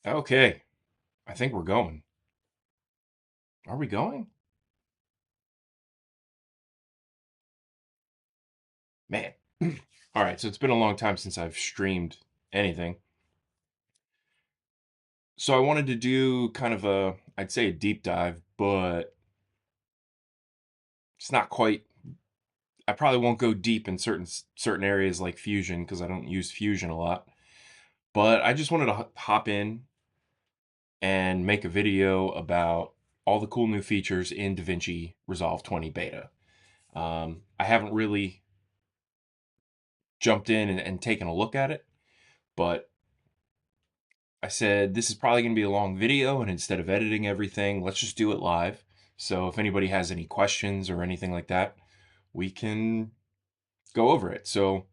Okay, I think we're going. Are we going? Man. All right, so it's been a long time since I've streamed anything. So I wanted to do kind of I'd say a deep dive, but it's not quite. I probably won't go deep in certain areas like Fusion because I don't use Fusion a lot. But I just wanted to hop in and make a video about all the cool new features in DaVinci Resolve 20 beta. I haven't really jumped in and taken a look at it, but I said, this is probably going to be a long video, and instead of editing everything, let's just do it live. So if anybody has any questions or anything like that, we can go over it. So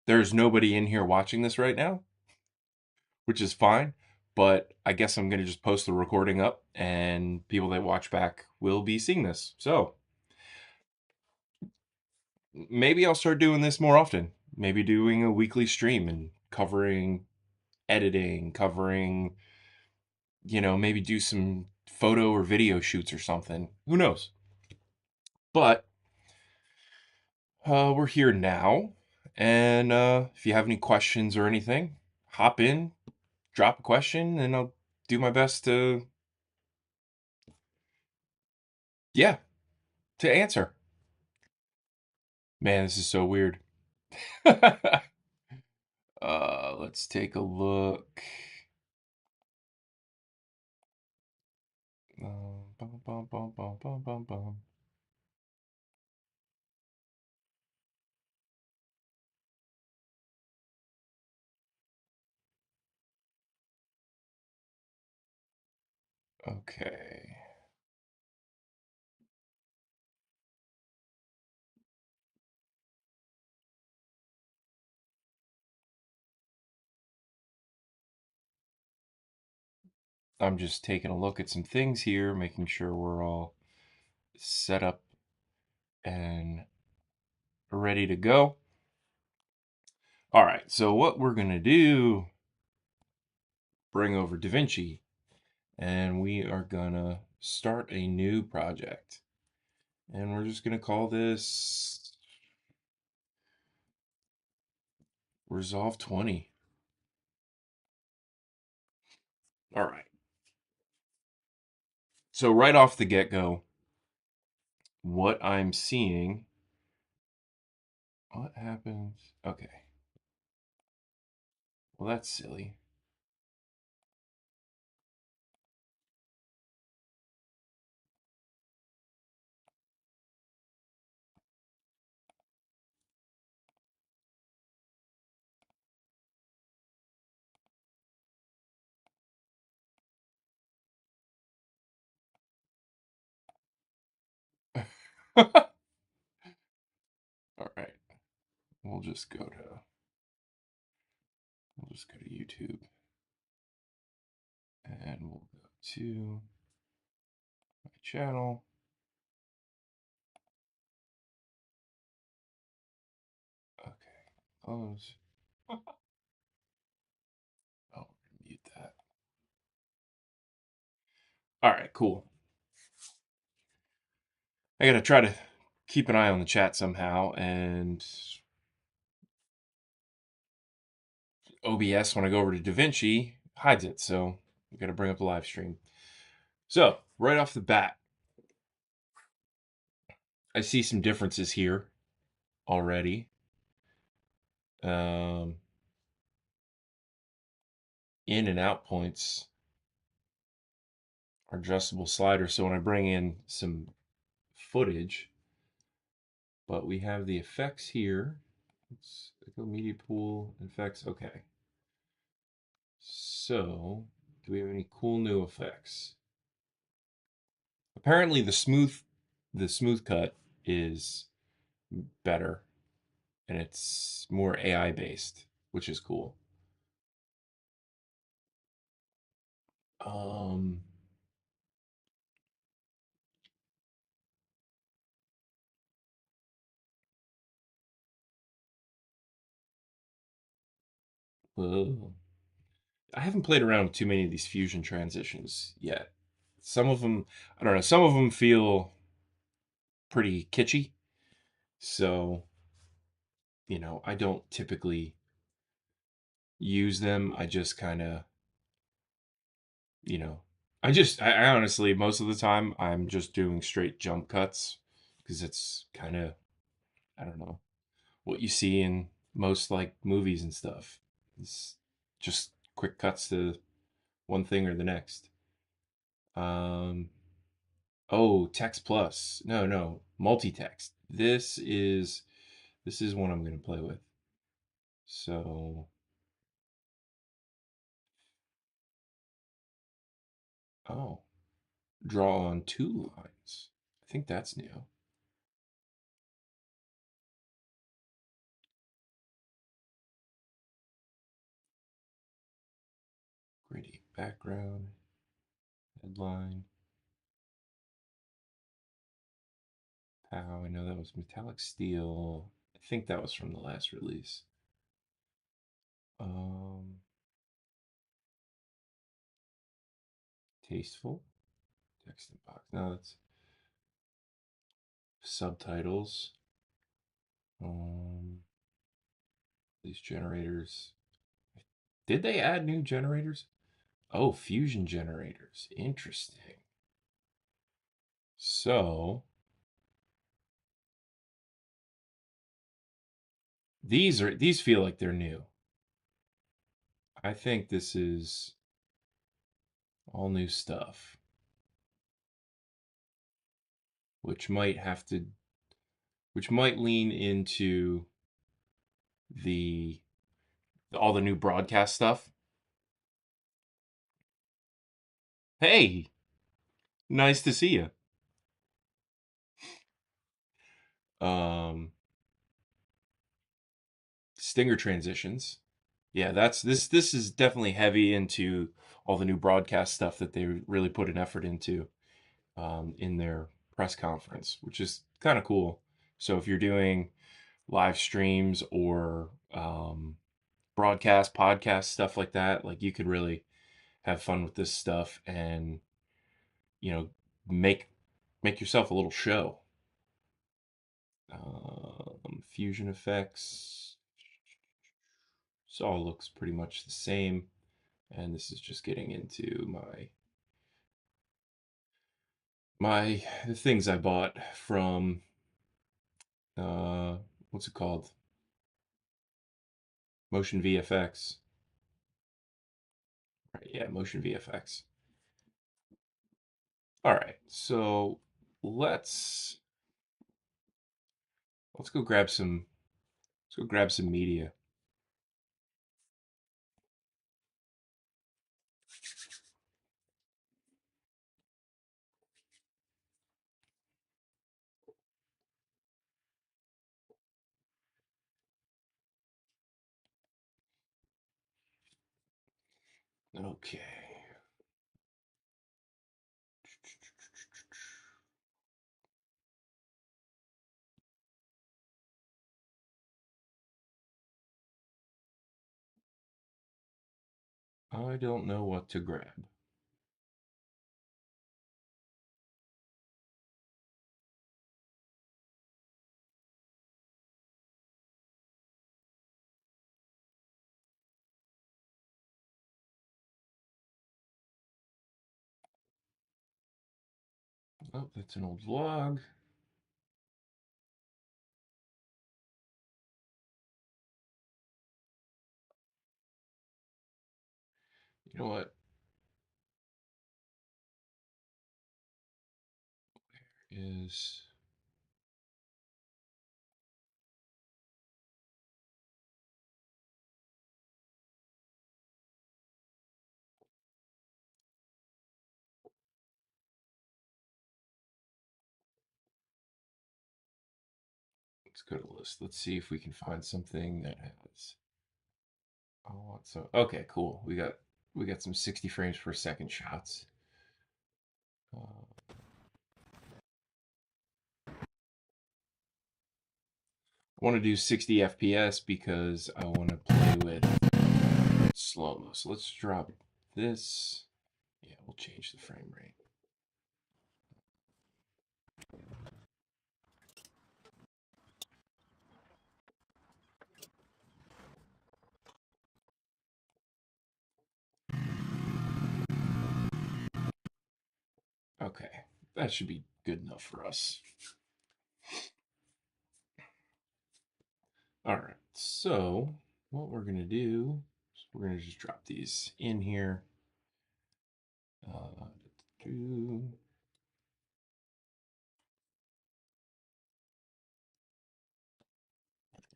there's nobody in here watching this right now, which is fine. But I guess I'm going to just post the recording up, and people that watch back will be seeing this. So maybe I'll start doing this more often. Maybe doing a weekly stream and covering editing, covering maybe do some photo or video shoots or something. Who knows? But we're here now. And if you have any questions or anything, hop in, drop a question, and I'll do my best yeah, to answer. Man, this is so weird. Let's take a look. Bum, bum, bum, bum, bum, bum, bum. Okay. I'm just taking a look at some things here, making sure we're all set up and ready to go. All right, so what we're going to do, bring over DaVinci, and we are going to start a new project. And we're just going to call this Resolve 20. All right. So right off the get-go, what I'm seeing, what happens? Okay. Well, that's silly. All right. We'll just go to YouTube and we'll go to my channel. Okay. Close. Oh, mute that. All right, cool. I gotta try to keep an eye on the chat somehow, and OBS, when I go over to DaVinci, hides it, so I gotta bring up the live stream. So, right off the bat, I see some differences here already. In and out points are adjustable sliders, so when I bring in some footage, but we have the effects here. Let's go media pool, effects, okay. So, do we have any cool new effects? Apparently the smooth cut is better and it's more AI based, which is cool. Um I haven't played around with too many of these fusion transitions yet. Some of them, I don't know, some of them feel pretty kitschy. So, I don't typically use them. I just kind of, you know, I honestly, most of the time, I'm just doing straight jump cuts because it's kind of, I don't know, what you see in most like movies and stuff. It's just quick cuts to one thing or the next. Um, oh, text plus. No, no, multi-text. This is one I'm going to play with. So, oh, draw on two lines. I think that's new. Gritty background, headline. Pow, I know that was metallic steel. I think that was from the last release. Um, tasteful. Text in box. No, that's subtitles. Um, these generators. Did they add new generators? Oh, fusion generators. Interesting. So these feel like they're new. I think this is all new stuff, which might have to which might lean into the all the new broadcast stuff. Hey, nice to see you. Um, Stinger transitions. Yeah, that's this is definitely heavy into all the new broadcast stuff that they really put an effort into in their press conference, which is kind of cool. So if you're doing live streams or broadcast, podcast, stuff like that, like you could really have fun with this stuff and you know make make yourself a little show. Fusion effects. This all looks pretty much the same. And this is just getting into my the things I bought from uh what's it called? Motion VFX. Right, yeah, Motion VFX. All right. So let's let's go grab some let's go grab some media. Okay. I don't know what to grab. Oh, that's an old vlog. You know what? Is let's go to list. Let's see if we can find something that has. Oh, so okay, cool. We got some 60 frames per second shots. I want to do 60 FPS because I want to play with slow-mo. So let's drop this. Yeah, we'll change the frame rate. Okay, that should be good enough for us. All right, so what we're gonna do is we're gonna just drop these in here. Do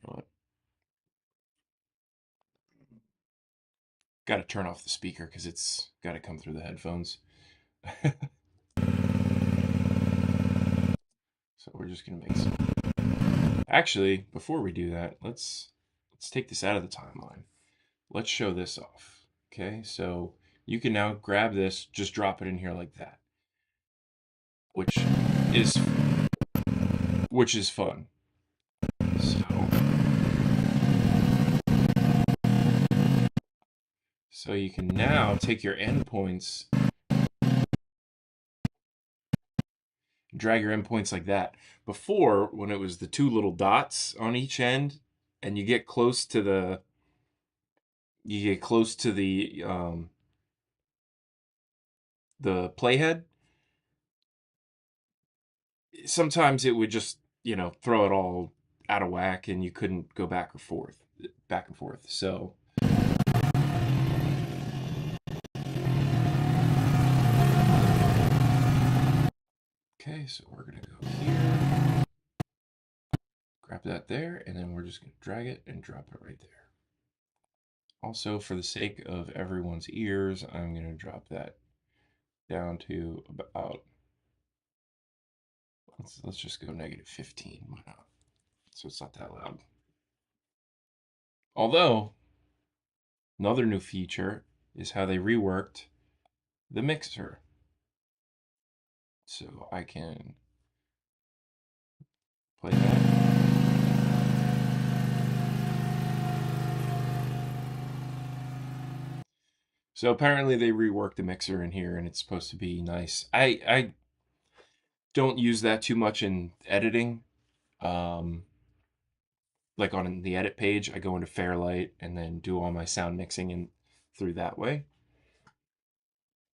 what? Got to turn off the speaker because it's got to come through the headphones. So we're just gonna make some. Actually, before we do that, let's take this out of the timeline. Let's show this off. Okay, so you can now grab this, just drop it in here like that, is which is fun. So you can now take your endpoints, drag your endpoints like that. Before, when it was the two little dots on each end, and you get close to the playhead, sometimes it would just, throw it all out of whack and you couldn't go back and forth. So okay, so we're gonna go here, grab that there, and then we're just gonna drag it and drop it right there. Also, for the sake of everyone's ears, I'm gonna drop that down to about, let's just go -15. Why not? So it's not that loud. Although, another new feature is how they reworked the mixer. So I can play that. So apparently they reworked the mixer in here and it's supposed to be nice. I don't use that too much in editing. Like on the edit page, I go into Fairlight and then do all my sound mixing and through that way.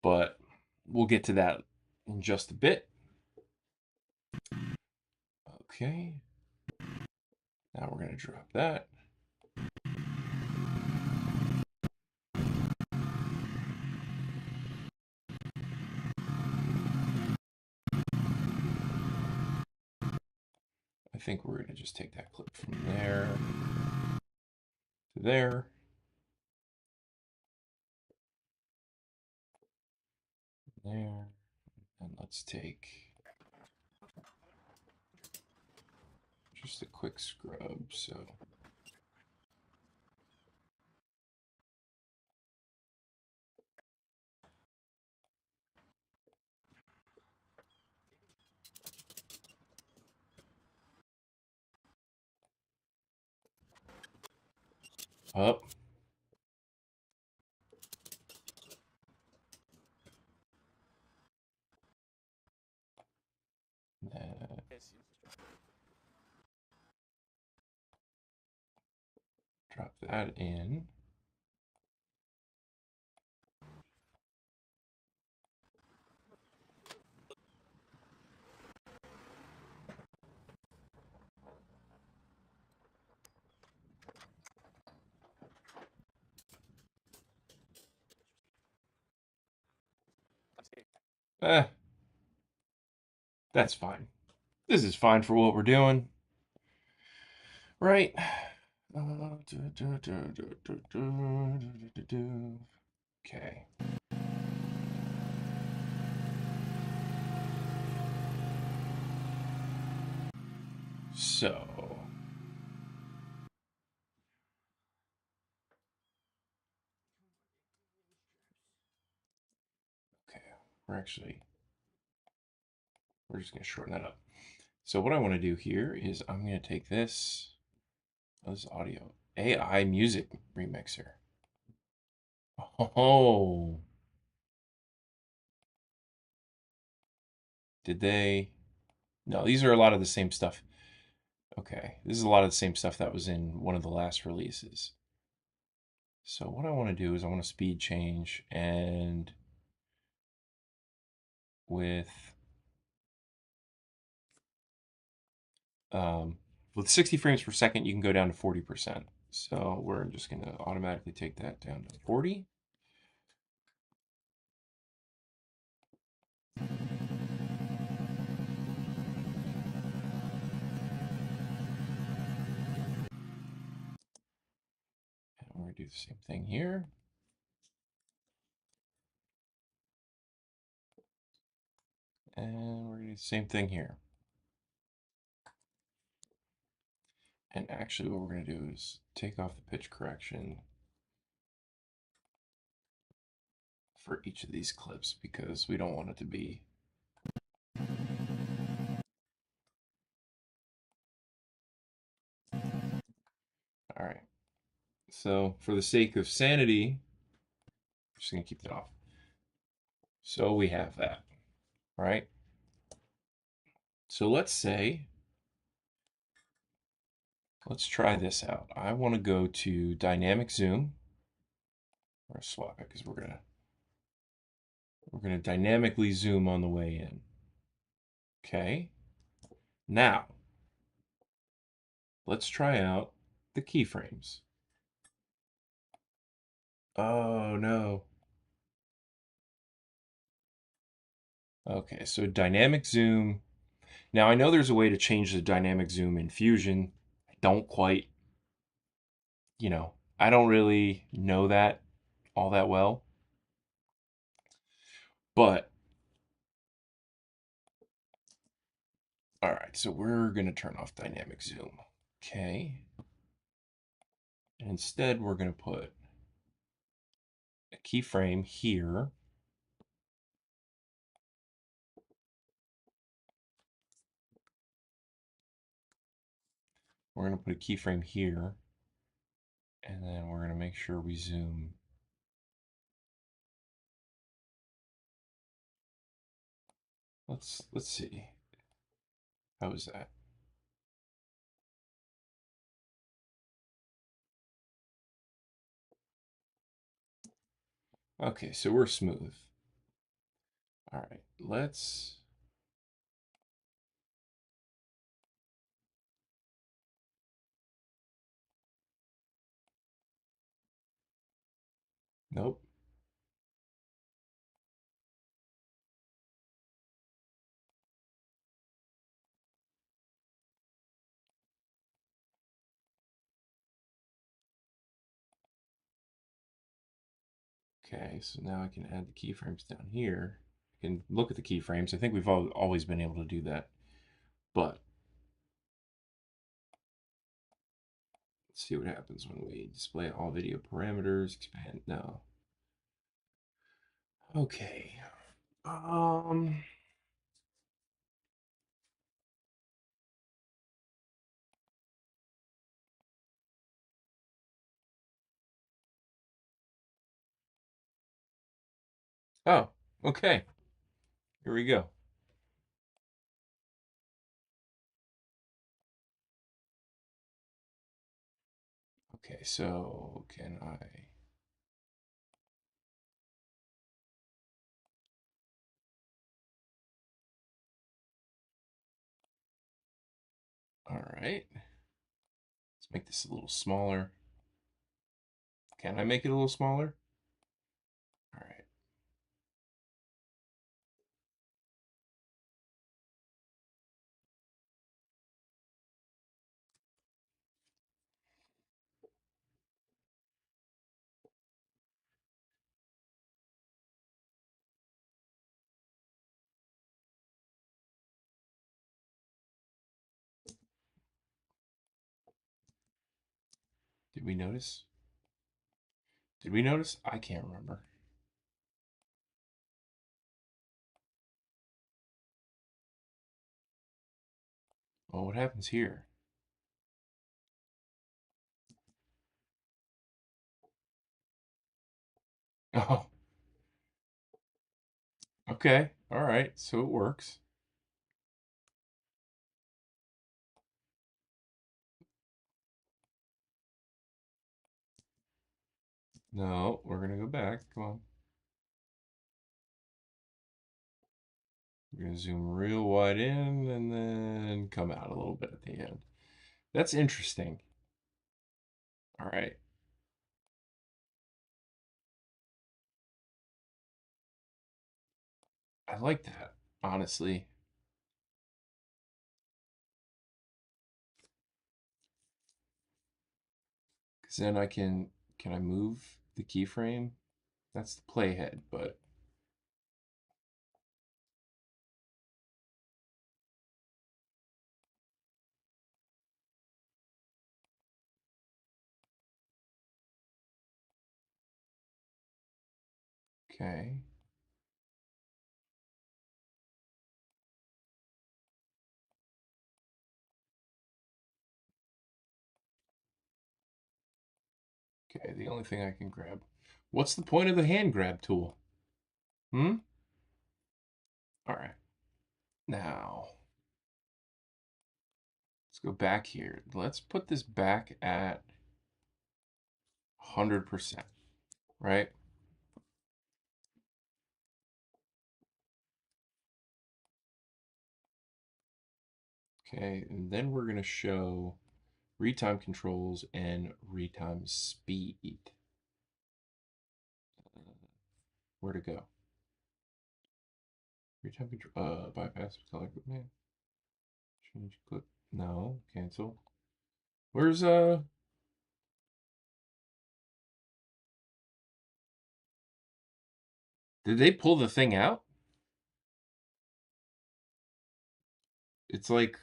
But we'll get to that in just a bit. Okay. Now we're going to drop that. I think we're going to just take that clip from there to there. There. And let's take just a quick scrub. So up. Drop that in. That's fine. This is fine for what we're doing. Right? Okay. So. Okay. We're just going to shorten that up. So what I want to do here is I'm going to take this audio AI music remixer. Oh, did they? No, these are a lot of the same stuff. Okay, this is a lot of the same stuff that was in one of the last releases. So what I want to do is I want to speed change, and with um, with 60 frames per second, you can go down to 40%. So we're just going to automatically take that down to 40. And we're going to do the same thing here. And we're going to do the same thing here. And actually what we're going to do is take off the pitch correction for each of these clips because we don't want it to be. All right. So for the sake of sanity, I'm just going to keep that off. So we have that, right? So let's say, let's try this out. I want to go to dynamic zoom. We're going to swap it because we're going to dynamically zoom on the way in. Okay. Now, let's try out the keyframes. Oh no. Okay, so dynamic zoom. Now I know there's a way to change the dynamic zoom in Fusion. I don't quite, I don't really know that all that well. But, all right, so we're going to turn off dynamic zoom. Okay. And instead, we're going to put a keyframe here. We're going to put a keyframe here. And then we're going to make sure we zoom. Let's see. How is that? Okay, so we're smooth. All right, let's. Nope. Okay, so now I can add the keyframes down here. I can look at the keyframes. I think we've always been able to do that. But let's see what happens when we display all video parameters, expand. No. Okay. Um. Oh, okay. Here we go. Okay, so can I? All right. Let's make this a little smaller. Can I make it a little smaller? All right. Did we notice? Did we notice? I can't remember. Well, what happens here? Oh, okay. All right. So it works. No, we're gonna go back. Come on. We're gonna zoom real wide in and then come out a little bit at the end. That's interesting. All right. I like that, honestly. Because then can I move the keyframe? That's the playhead, but okay. Okay, the only thing I can grab. What's the point of the hand grab tool? Hmm? All right. Now, let's go back here. Let's put this back at 100%, right? Okay, and then we're going to show retime controls and retime speed. Where to go? Retime control, bypass color command. Change clip. No, cancel. Where's did they pull the thing out? It's like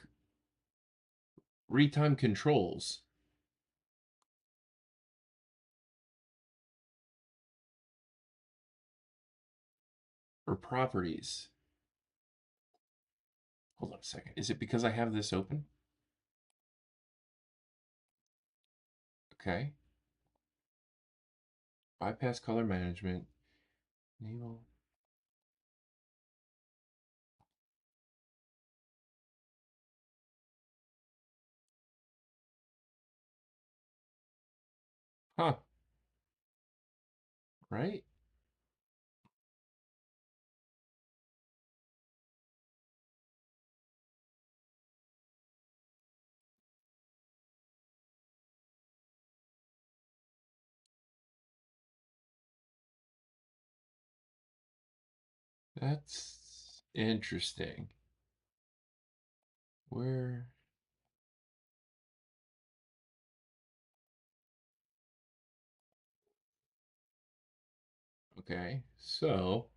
retime controls or properties. Hold on a second. Is it because I have this open? Okay. Bypass color management. Enable. Huh. Right? That's interesting. Where? Okay. So,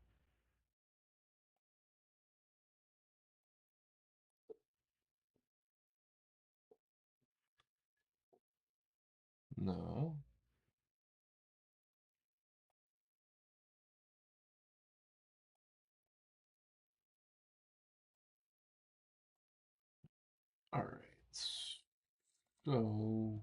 no. All right. So,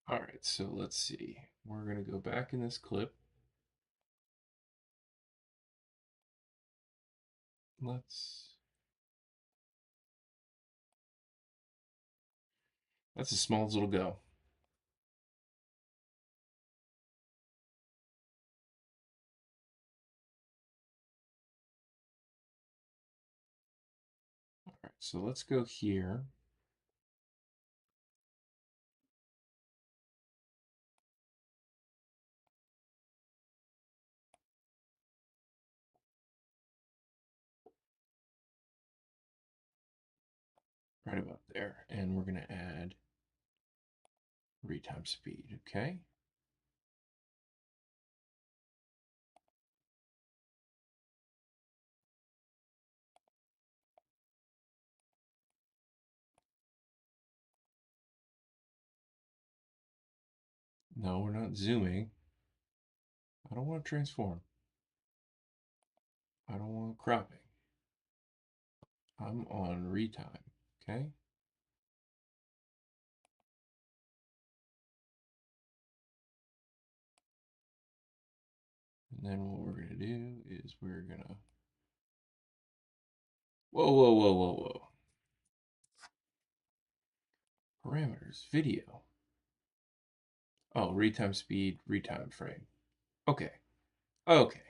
all right. So let's see. We're going to go back in this clip. Let's. That's as small as it'll go. All right. So let's go here. Right about there. And we're going to add retime speed. Okay. No, we're not zooming. I don't want to transform. I don't want cropping. I'm on retime. Okay. then what we're going to do is we're going to... Whoa, whoa, whoa, whoa, whoa. Parameters, video. Oh, retime speed, retime frame. Okay. Okay.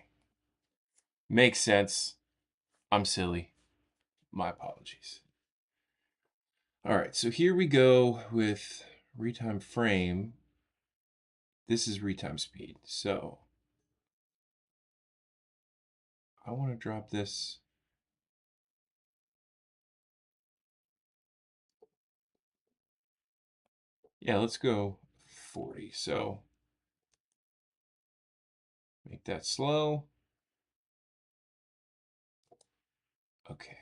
Makes sense. I'm silly. My apologies. All right, so here we go with retime frame. This is retime speed. So I want to drop this. Yeah, let's go 40. So make that slow. Okay.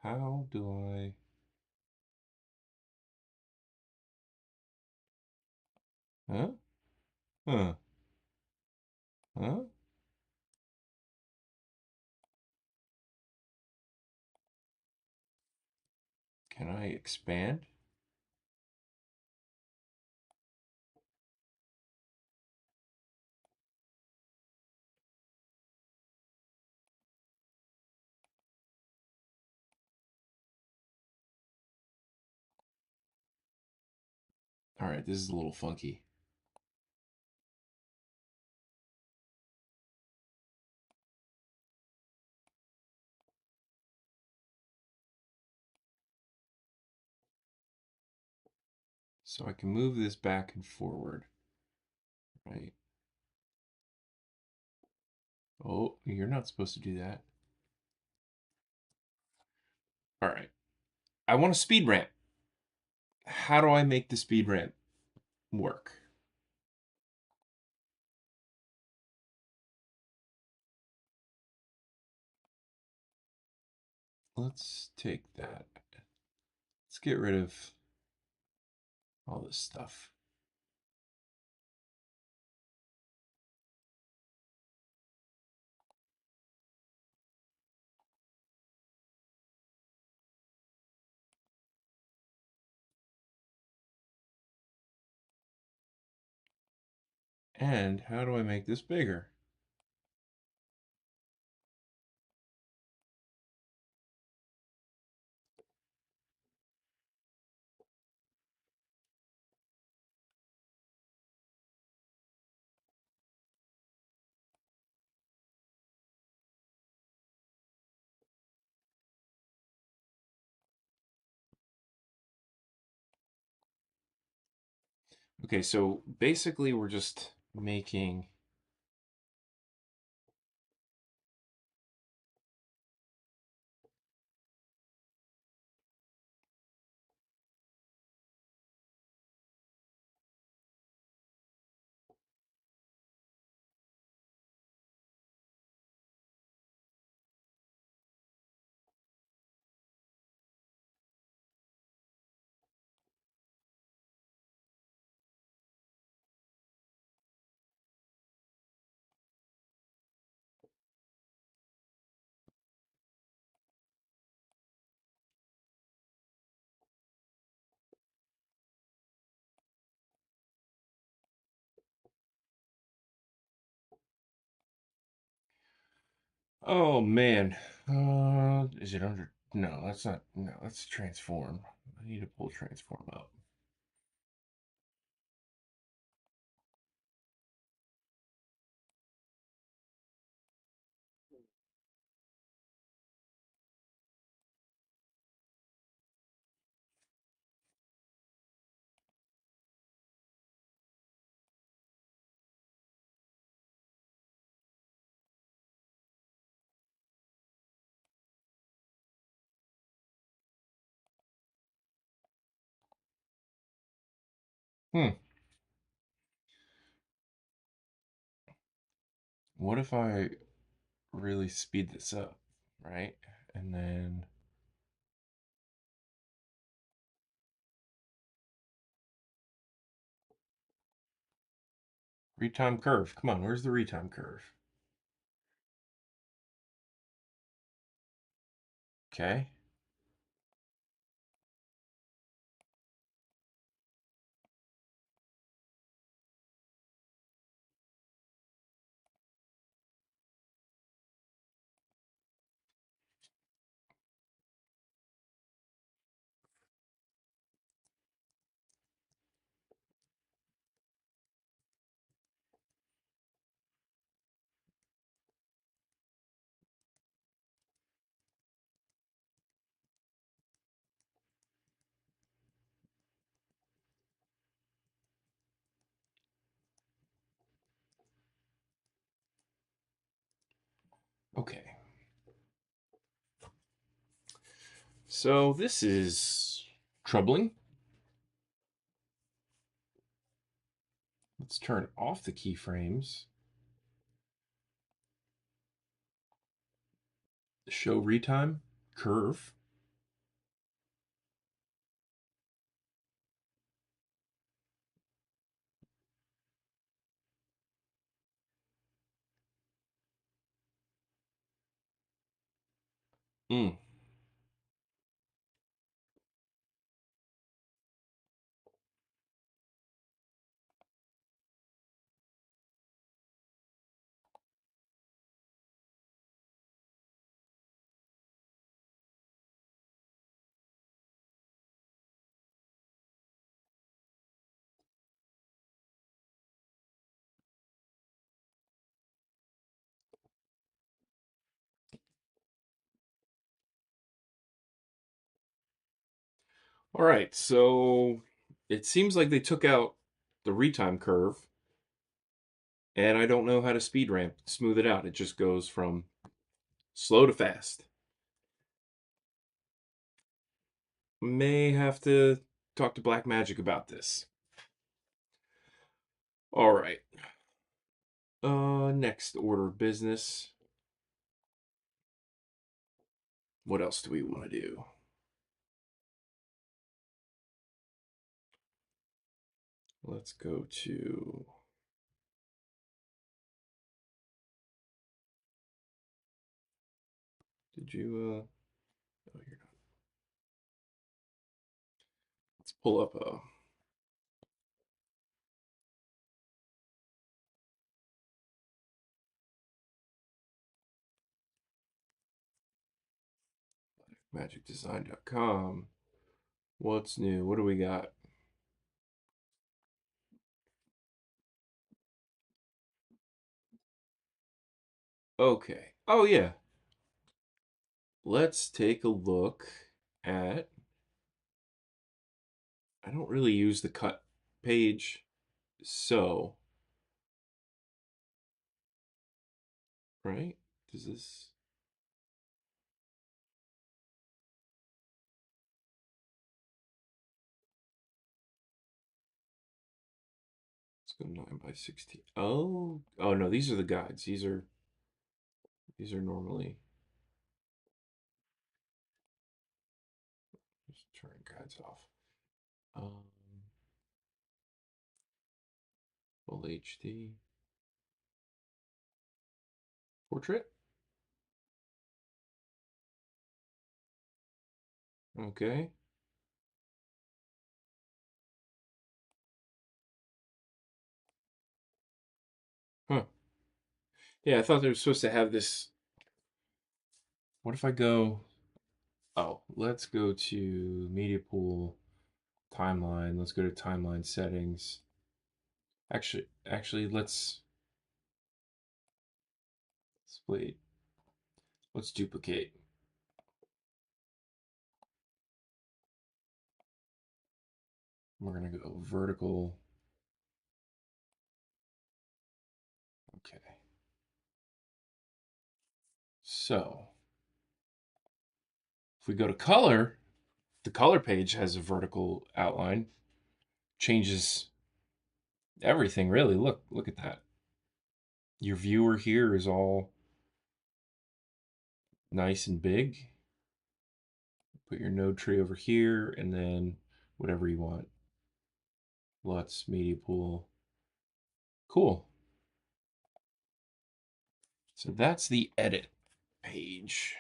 How do I... Huh? Huh? Huh? Can I expand? All right, this is a little funky. So I can move this back and forward, right? Oh, you're not supposed to do that. All right. I want a speed ramp. How do I make the speed ramp work? Let's take that. Let's get rid of all this stuff. And how do I make this bigger? Okay, so basically we're just making oh man. Is it under? No, that's not. No, that's transform. I need to pull transform up. Hmm. What if I really speed this up, right? And then retime curve. Come on, where's the retime curve? Okay. Okay. So this is troubling. Let's turn off the keyframes. Show retime curve. Mm. All right, so it seems like they took out the retime curve, and I don't know how to speed ramp, smooth it out. It just goes from slow to fast. May have to talk to Blackmagic about this. All right. Next order of business. What else do we want to do? Let's go to. Did you? Oh, you're not. Let's pull up a. magicdesign.com. What's new? What do we got? Okay. Oh, yeah. Let's take a look at. I don't really use the cut page, so. Right? Does this. Let's go 9 by 16. Oh. Oh, no. These are the guides. These are. These are normally. Just turn guides off. Um, Full HD. Portrait. Okay. Huh. Yeah, I thought they were supposed to have this. What if I go? Oh, let's go to media pool timeline. Let's go to timeline settings. Actually, split. Let's duplicate. We're gonna go vertical. Okay. So if we go to color, the color page has a vertical outline. Changes everything really. Look at that. Your viewer here is all nice and big. Put your node tree over here and then whatever you want. LUTs, media pool. Cool. So that's the edit page.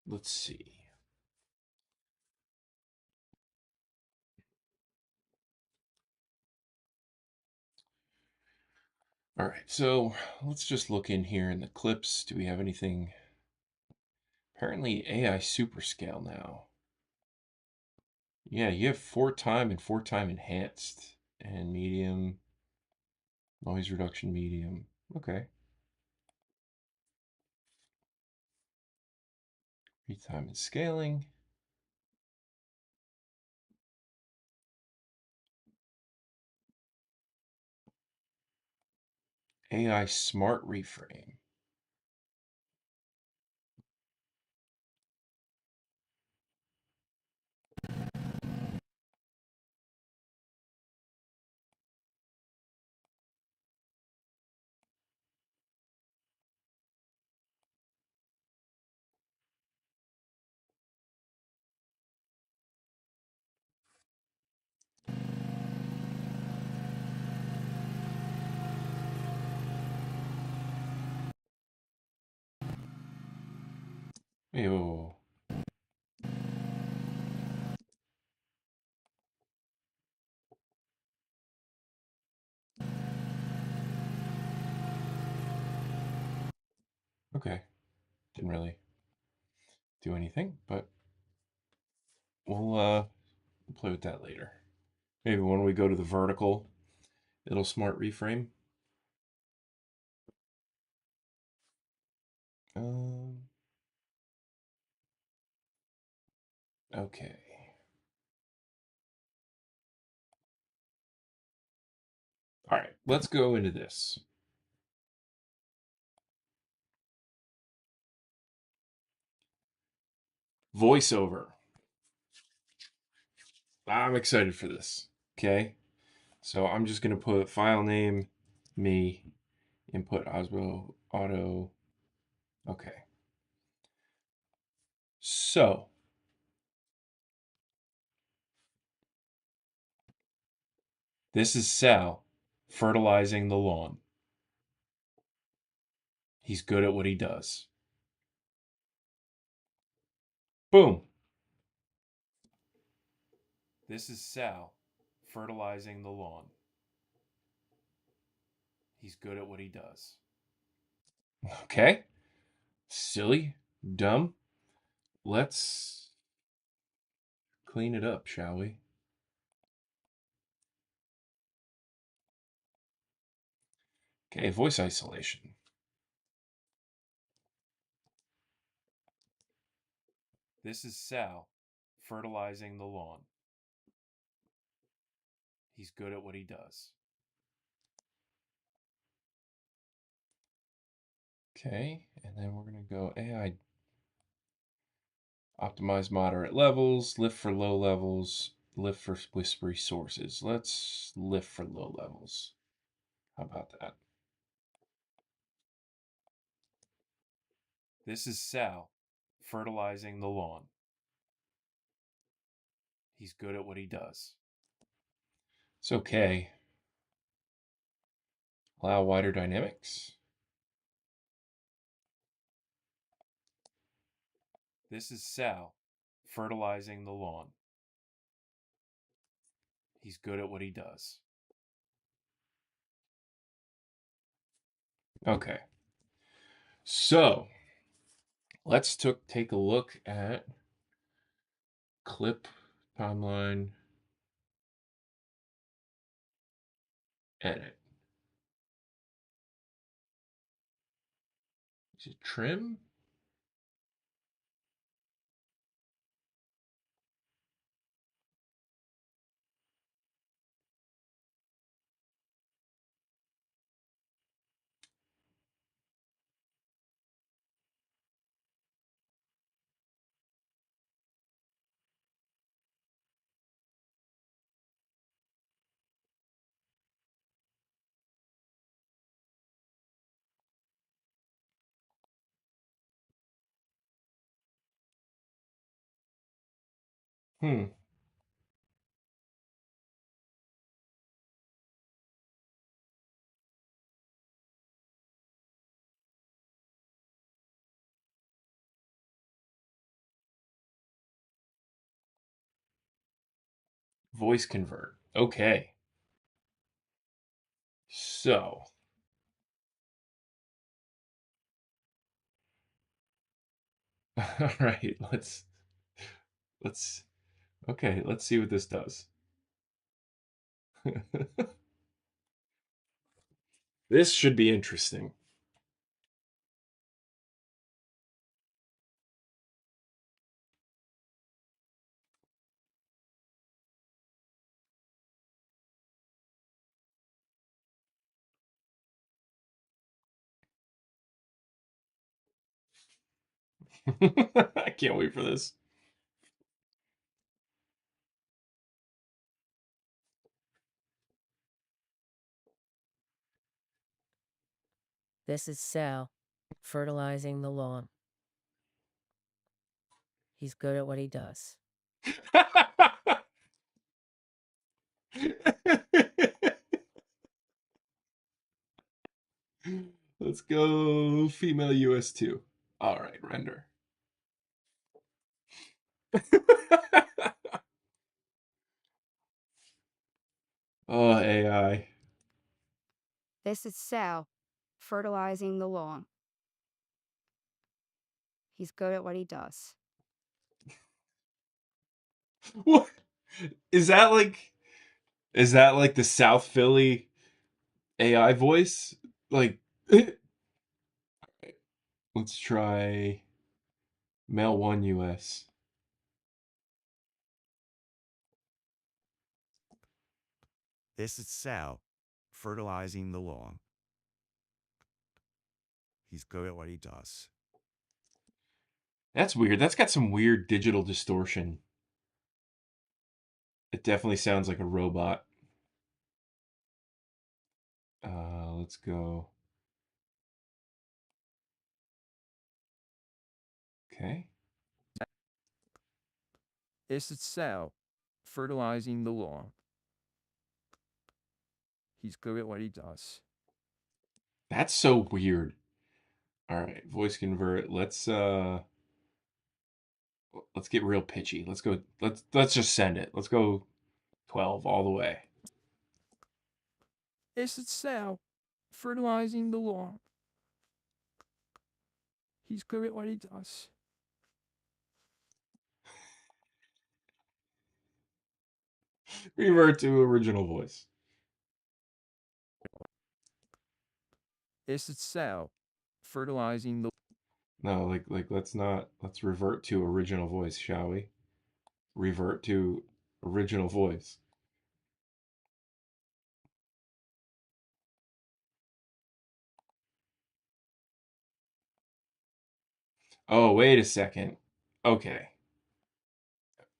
Let's see. All right, so let's just look in here in the clips. Do we have anything? Apparently AI super scale now. Yeah, you have 4x and 4x enhanced and medium, noise reduction medium. Okay. Retime and scaling. AI smart reframe. Ew. Okay. Didn't really do anything, but we'll play with that later. Maybe when we go to the vertical, it'll smart reframe. Okay. All right, let's go into this. Voiceover. I'm excited for this. Okay. So I'm just going to put file name, me, input Osmo, auto. Okay. So this is Sal fertilizing the lawn. He's good at what he does. Boom. This is Sal fertilizing the lawn. He's good at what he does. Okay. Silly, dumb. Let's clean it up, shall we? Okay, voice isolation. This is Sal fertilizing the lawn. He's good at what he does. Okay, and then we're going to go AI optimize moderate levels, lift for low levels, lift for whispery sources. Let's lift for low levels. How about that? This is Sal fertilizing the lawn. He's good at what he does. It's okay. Allow wider dynamics. This is Sal fertilizing the lawn. He's good at what he does. Okay. So let's take a look at clip timeline edit. Is it trim? Hmm. Voice convert. Okay. So, all right, let's okay, let's see what this does. This should be interesting. I can't wait for this. This is Sal, fertilizing the lawn. He's good at what he does. Let's go female US2. All right, render. Oh, AI. This is Sal, fertilizing the lawn. He's good at what he does. What is that like? Is that like the South Philly AI voice? Like, let's try male 1 US. This is Sal, fertilizing the lawn. He's good at what he does. That's weird. That's got some weird digital distortion. It definitely sounds like a robot. Let's go. Okay. This is Sal, fertilizing the lawn. He's good at what he does. That's so weird. All right, voice convert. Let's get real pitchy. Let's go. Let's just send it. Let's go 12 all the way. This is Sal, fertilizing the lawn. He's good at what he does. Revert to original voice. This is Sal, fertilizing the. No, like let's revert to original voice, shall we? Revert to original voice. Oh, wait a second. Okay.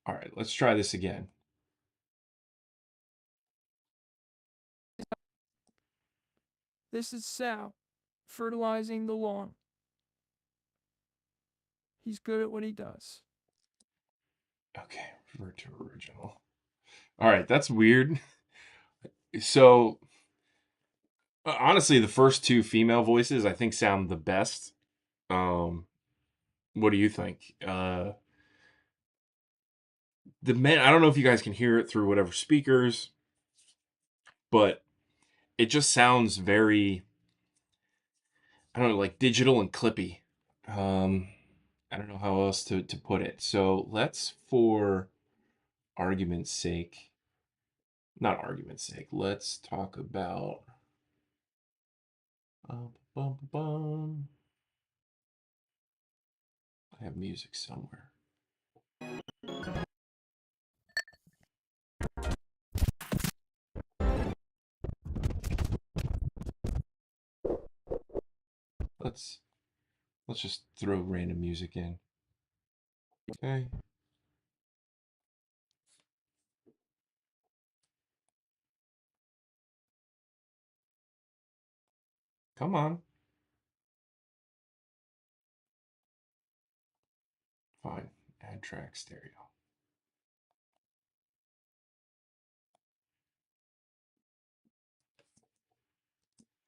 All right, let's try this again. This is Sal, fertilizing the lawn. He's good at what he does. Okay, revert to original. All right, that's weird. So, honestly, the first two female voices I think sound the best. Um, what do you think? The men, I don't know if you guys can hear it through whatever speakers, but it just sounds very, I don't know, like digital and clippy. Um, I don't know how else to put it. So let's, for argument's sake, not argument's sake, let's talk about. Bum, bum. I have music somewhere. Let's let's just throw random music in. Okay. Come on. Fine. Add track stereo.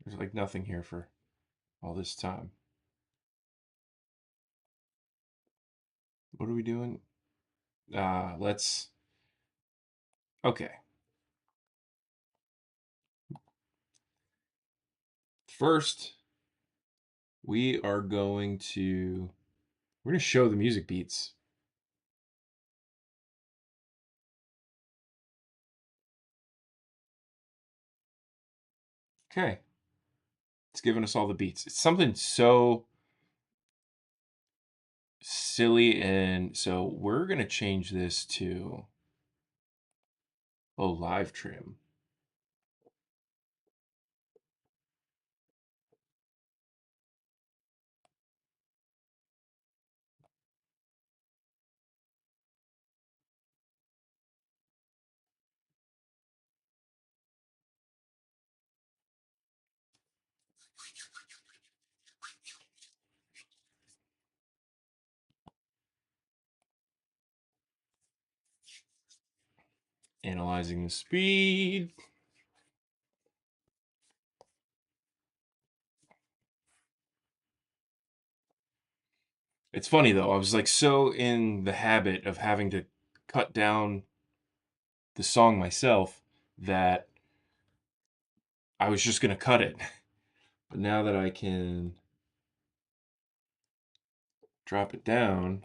There's like nothing here for all this time. What are we doing? Let's. Okay. First, we are going to. We're going to show the music beats. Okay. It's giving us all the beats. It's something so silly, and so we're going to change this to. Oh, live trim. Analyzing the speed. It's funny though, I was like so in the habit of having to cut down the song myself that I was just going to cut it. But now that I can drop it down,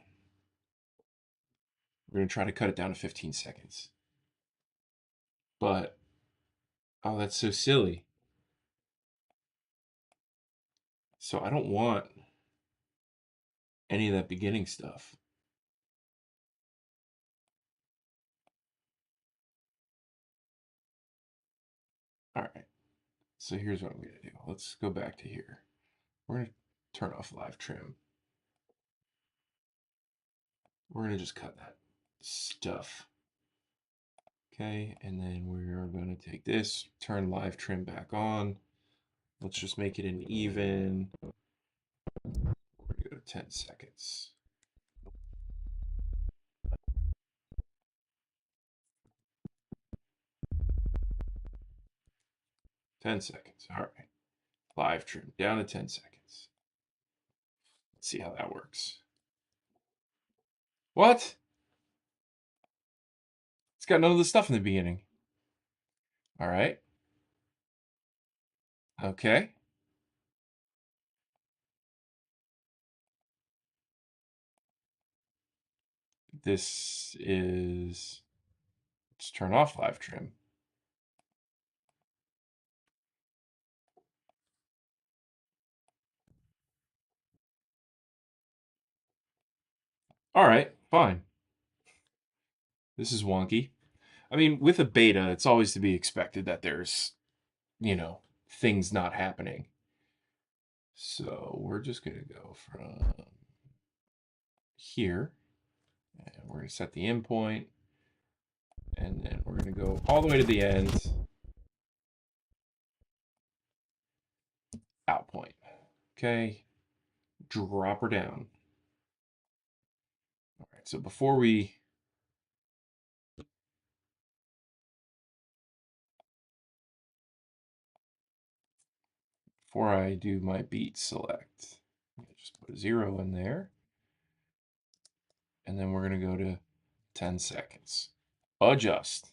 we're going to try to cut it down to 15 seconds. But, oh, that's so silly. So I don't want any of that beginning stuff. All right. So here's what I'm going to do. Let's go back to here. We're going to turn off live trim. We're going to just cut that stuff. Okay, and then we're going to take this, turn live trim back on. Let's just make it an even. We're going to go to 10 seconds. Ten seconds. All right. Live trim down to 10 seconds. Let's see how that works. What? It's got none of the stuff in the beginning. All right. Okay. This is, let's turn off live trim. All right, fine. This is wonky. I mean, with a beta, it's always to be expected that there's, things not happening. So we're just going to go from here, and we're going to set the in point, and then we're going to go all the way to the end. Out point. Okay, drop her down. All right, so before I do my beat select, just put a 0 in there, and then we're going to go to 10 seconds. Adjust.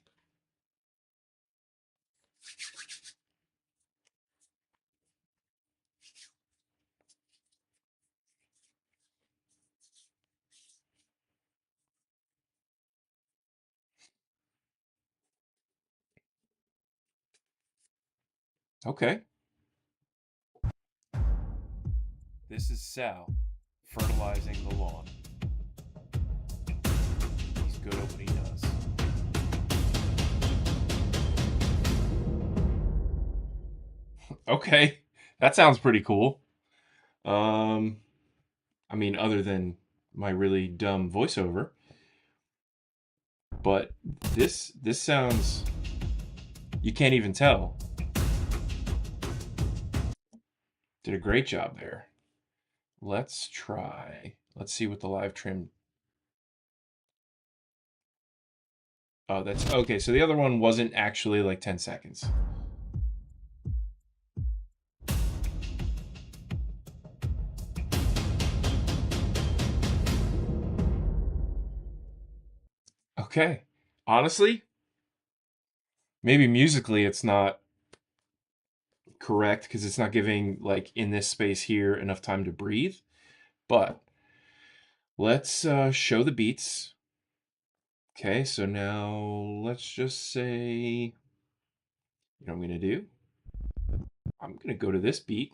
Okay. This is Sal fertilizing the lawn. He's good at what he does. Okay, that sounds pretty cool. I mean, other than my really dumb voiceover, but this sounds, you can't even tell. Did a great job there. Let's try. Let's see what the live trim. Oh, that's okay. So the other one wasn't actually like 10 seconds. Okay. Honestly, maybe musically it's not correct because it's not giving, like, in this space here enough time to breathe. But let's show the beats. Okay, so now let's just say, you know what I'm going to do? I'm going to go to this beat.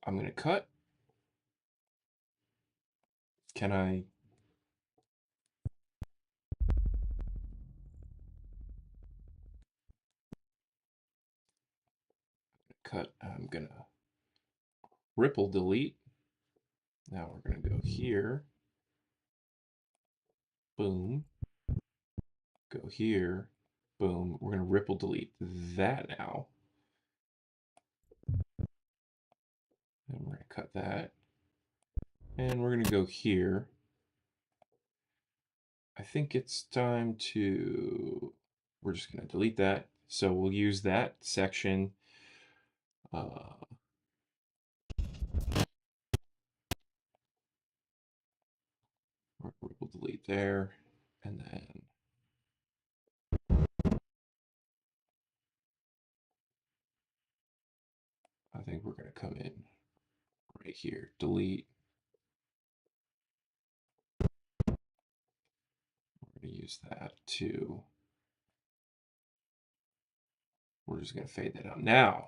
I'm going to cut. Can I? Cut. I'm going to ripple delete. Now we're going to go here. Boom. Go here. Boom. We're going to ripple delete that now. cut that. And we're going to go here. I think it's time to, we're just going to delete that. So we'll use that section. We'll delete there. And then I think we're going to come in right here, delete. We're going to use that too. We're just going to fade that out. Now,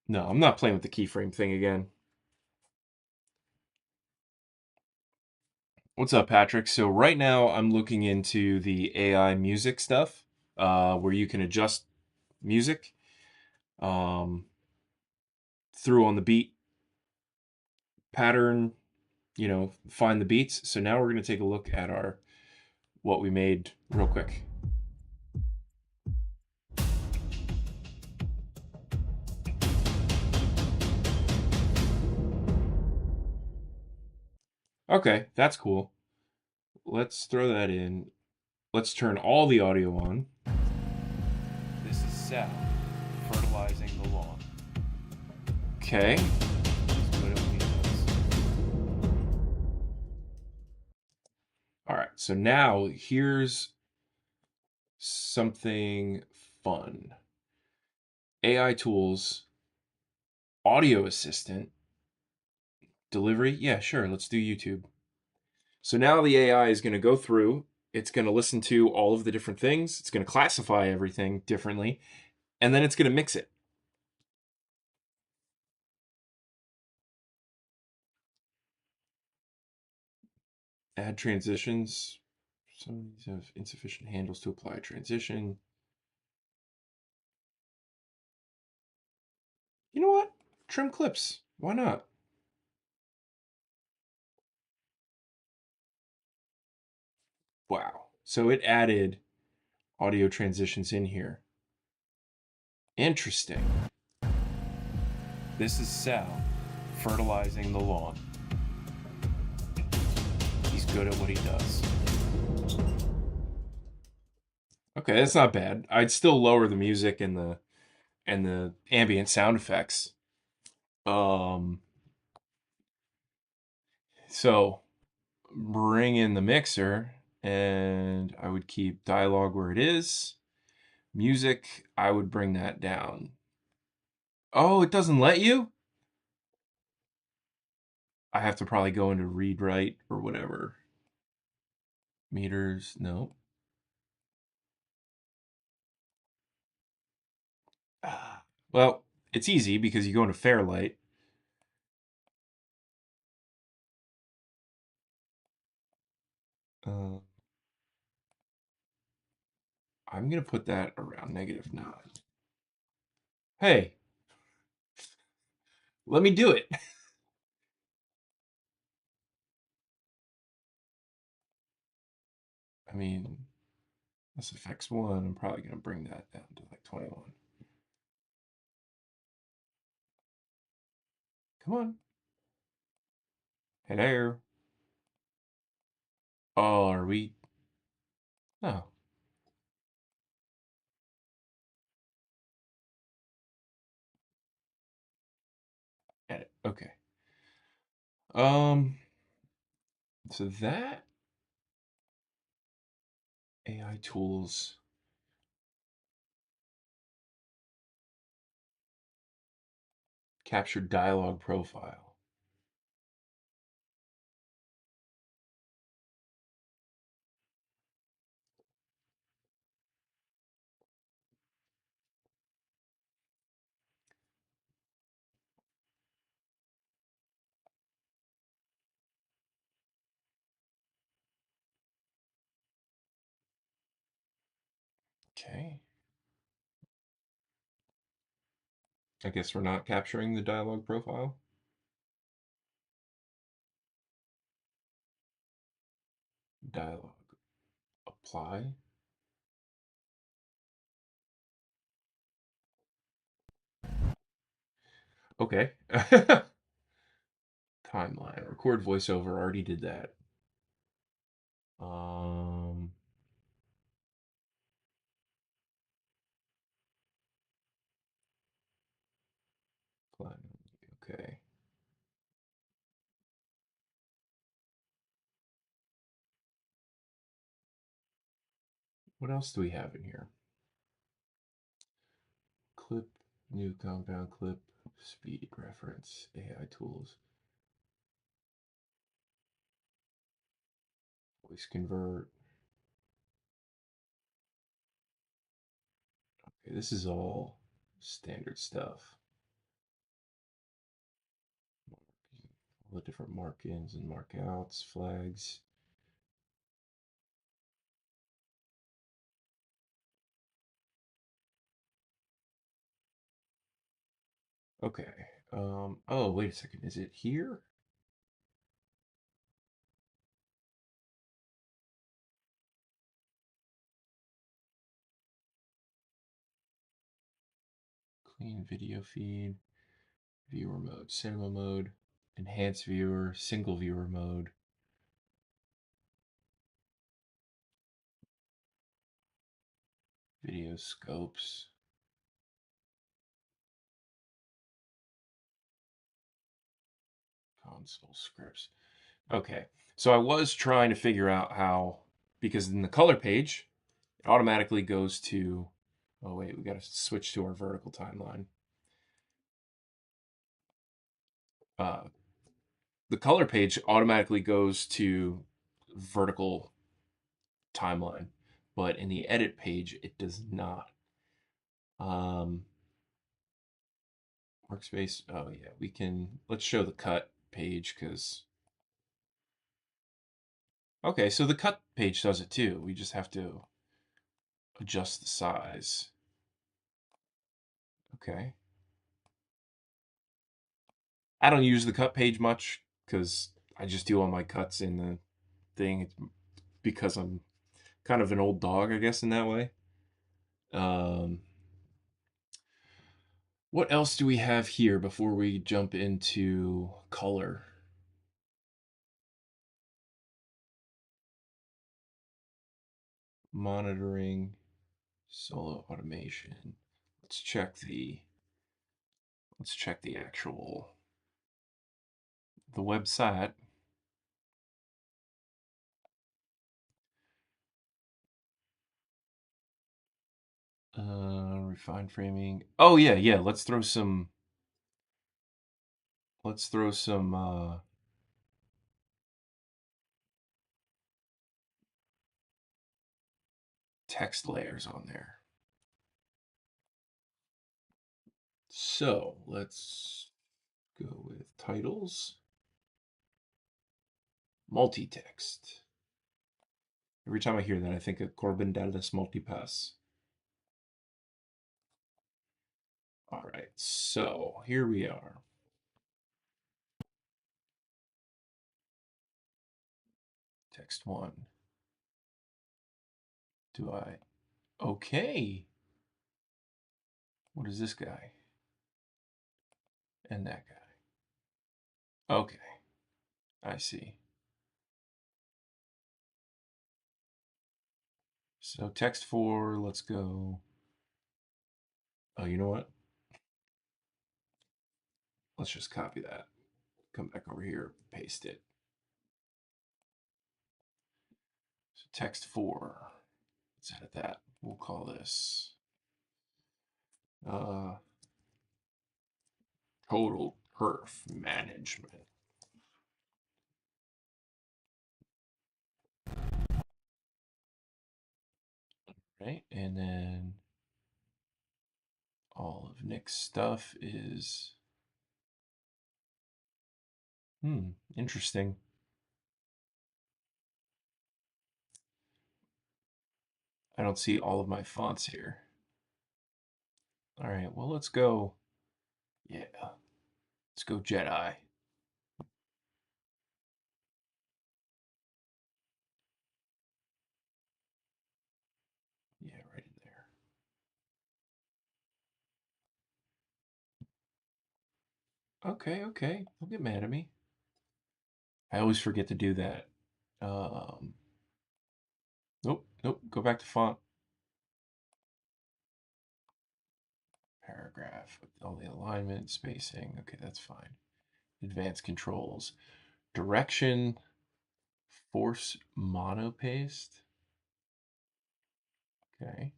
no, I'm not playing with the keyframe thing again. What's up, Patrick? So right now I'm looking into the AI music stuff, where you can adjust music through on the beat pattern, find the beats. So now we're going to take a look at what we made real quick. Okay, that's cool. Let's throw that in. Let's turn all the audio on. This is Sal fertilizing the lawn. Okay. All right, so now here's something fun. AI tools, audio assistant, delivery. Yeah, sure, let's do YouTube. So now the AI is going to go through, it's going to listen to all of the different things, it's going to classify everything differently, and then it's going to mix it. Add transitions. Some of these have insufficient handles to apply a transition. You know what? Trim clips. Why not? Wow. So it added audio transitions in here. Interesting. This is Sal fertilizing the lawn. He's good at what he does. Okay, that's not bad. I'd still lower the music and the ambient sound effects. So bring in the mixer, and I would keep dialogue where it is. Music, I would bring that down. Oh, it doesn't let you? I have to probably go into read write or whatever. Meters, no. Well, it's easy because you go into Fairlight. I'm going to put that around -9. Hey, let me do it. I mean, this affects 1. I'm probably going to bring that down to like 21. Come on. Hello. Oh, are we? No. Edit. Okay. So that AI tools. Capture dialogue profile. Okay. I guess we're not capturing the dialogue profile. Dialogue. Apply. Okay. Timeline. Record voiceover. Already did that. Okay. What else do we have in here? Clip, new compound clip, speed reference, AI tools, voice convert. Okay, this is all standard stuff. All the different mark-ins and mark-outs, flags. Okay. Oh, wait a second. Is it here? Clean video feed, viewer mode, cinema mode, enhanced viewer, single viewer mode. Video scopes. Console scripts. Okay, so I was trying to figure out how, because in the color page, it automatically goes to, oh wait, we got to switch to our vertical timeline. The color page automatically goes to vertical timeline, but in the edit page, it does not. Workspace, oh yeah, we can, let's show the cut page because, okay, so the cut page does it too. We just have to adjust the size. Okay. I don't use the cut page much because I just do all my cuts in the thing. It's because I'm kind of an old dog, I guess, in that way. Um, what else do we have here before we jump into color? Monitoring, solo automation. Let's check the actual the website. Refine framing. Oh yeah, yeah. Let's throw some text layers on there. So let's go with titles, multi-text. Every time I hear that, I think of Corbin Dallas Multipass. All right, so here we are. Text one. Do I? Okay. What is this guy? And that guy. Okay, I see. So text four, let's go. Oh, you know what? Let's just copy that. Come back over here, paste it. So text four. Let's edit that. We'll call this total perf management. Right, and then all of Nick's stuff is interesting. I don't see all of my fonts here. All right, well, let's go. Yeah, let's go Jedi. Yeah, right in there. Okay, okay. Don't get mad at me. I always forget to do that. Nope, nope. Go back to font. Paragraph with all the alignment, spacing. Okay, that's fine. Advanced controls. Direction, force monopaste. Okay.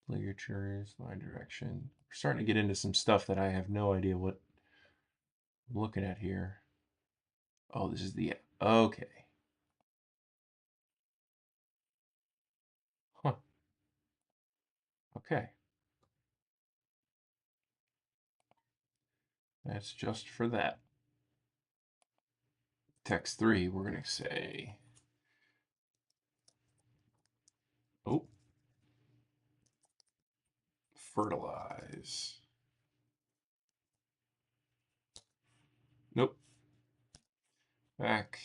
Ligatures, line direction. We're starting to get into some stuff that I have no idea what I'm looking at here. Oh, this is the, okay. Huh. Okay. That's just for that. Text 3, we're going to say, oh, fertilize. Nope. Back.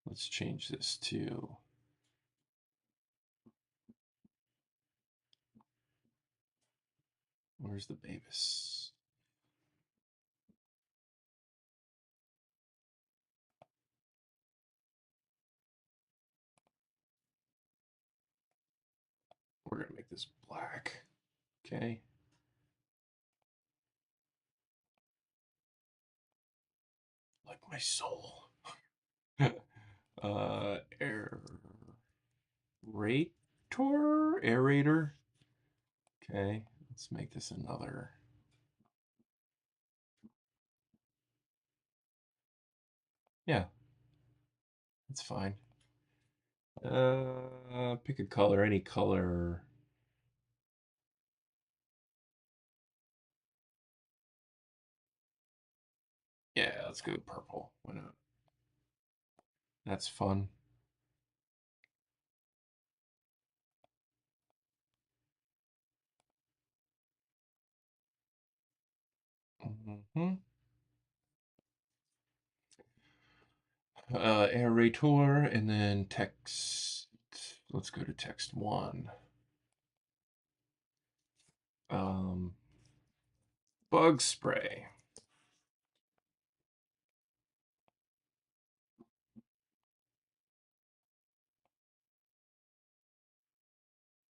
Let's change this to, where's the Babus? We're going to make this black. Okay. Like my soul. Aerator. Okay, let's make this another. Yeah, that's fine. Pick a color, any color. Yeah, let's go purple. Why not? That's fun. Mm-hmm. Aerator, and then text. Let's go to text 1. Bug spray.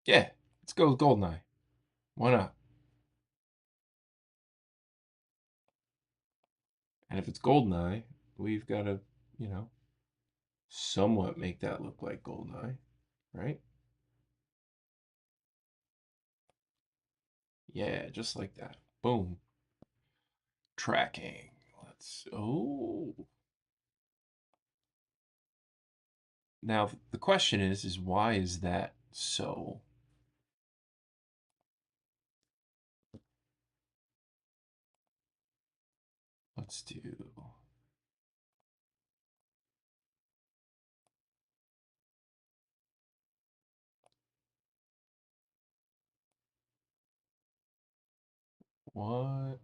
Yeah, let's go with Goldeneye. Why not? And if it's Goldeneye, we've got to, you know, somewhat make that look like Goldeneye, right? Yeah, just like that. Boom. Tracking. Let's, oh. Now, the question is why is that so? Let's do, what?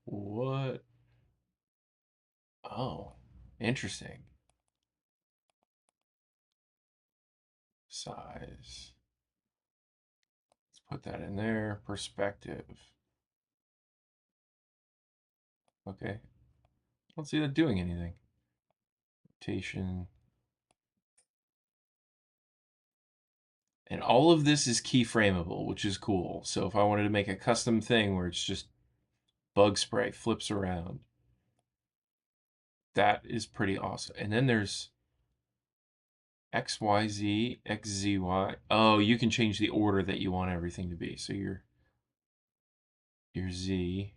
What? Oh, interesting. Size. Let's put that in there. Perspective. Okay. I don't see that doing anything. Rotation. And all of this is keyframeable, which is cool. So if I wanted to make a custom thing where it's just bug spray flips around, that is pretty awesome. And then there's XYZ, XZY. Oh, you can change the order that you want everything to be. So your Z,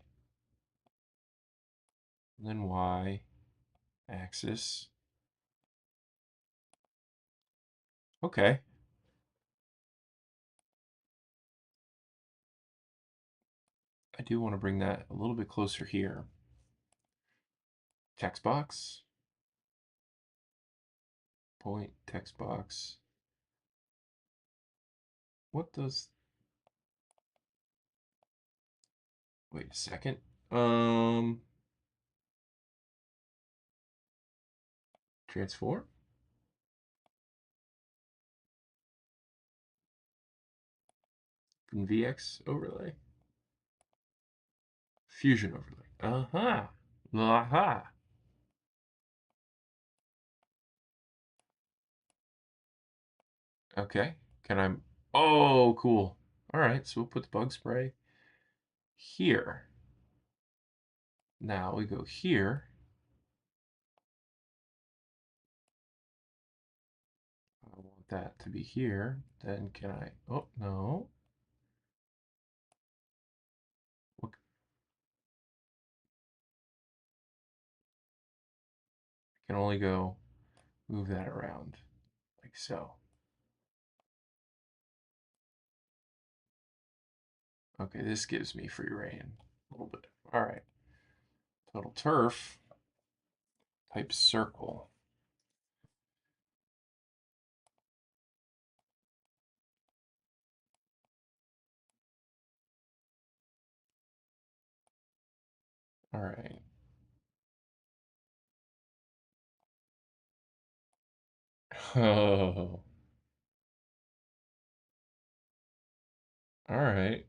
and then Y axis. Okay. I do want to bring that a little bit closer here. Text box. Point text box. What does, wait a second. Transform. From VX overlay. Fusion overlay. Uh-huh. Uh-huh. Okay. Can I... Oh, cool. All right, so we'll put the bug spray here. Now we go here. I want that to be here. Then can I... Oh, no. What... I can only go move that around like so. Okay, this gives me free reign a little bit. All right. Total turf. Type circle. All right. Oh. All right.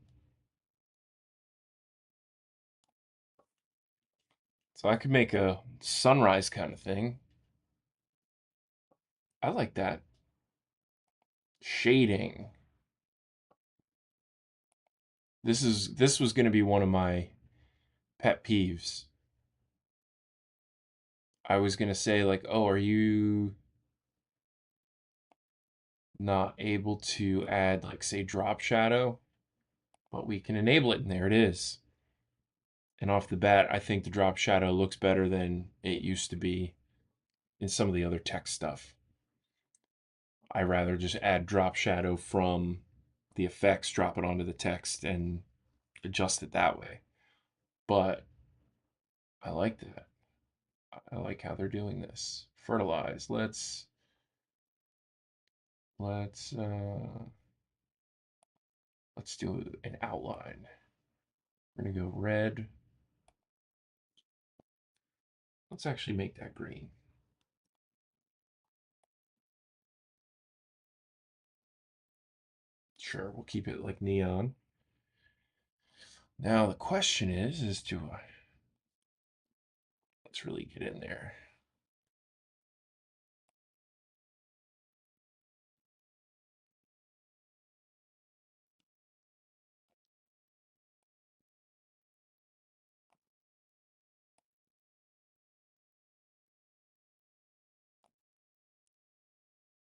So I could make a sunrise kind of thing. I like that. Shading. This was going to be one of my pet peeves. I was going to say like, "Oh, are you not able to add like say drop shadow?" But we can enable it and there it is. And off the bat, I think the drop shadow looks better than it used to be in some of the other text stuff. I rather just add drop shadow from the effects, drop it onto the text, and adjust it that way. But I like that. I like how they're doing this. Fertilize. Let's do an outline. We're gonna go red. Let's actually make that green. Sure, we'll keep it like neon. Now the question is do I... Let's really get in there.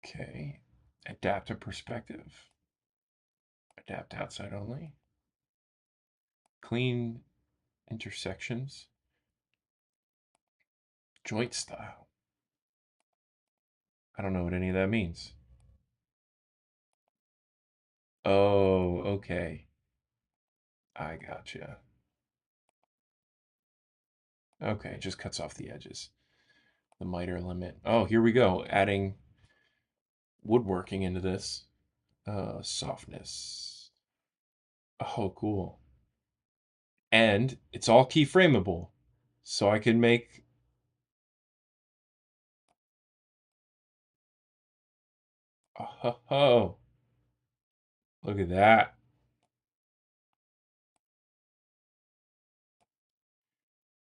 Okay, adaptive perspective. Adapt outside only. Clean intersections. Joint style. I don't know what any of that means. Oh, okay. I gotcha. Okay, it just cuts off the edges. The miter limit. Oh, here we go. Adding woodworking into this. Softness. Oh, cool. And it's all keyframeable. So I can make... Oh, look at that.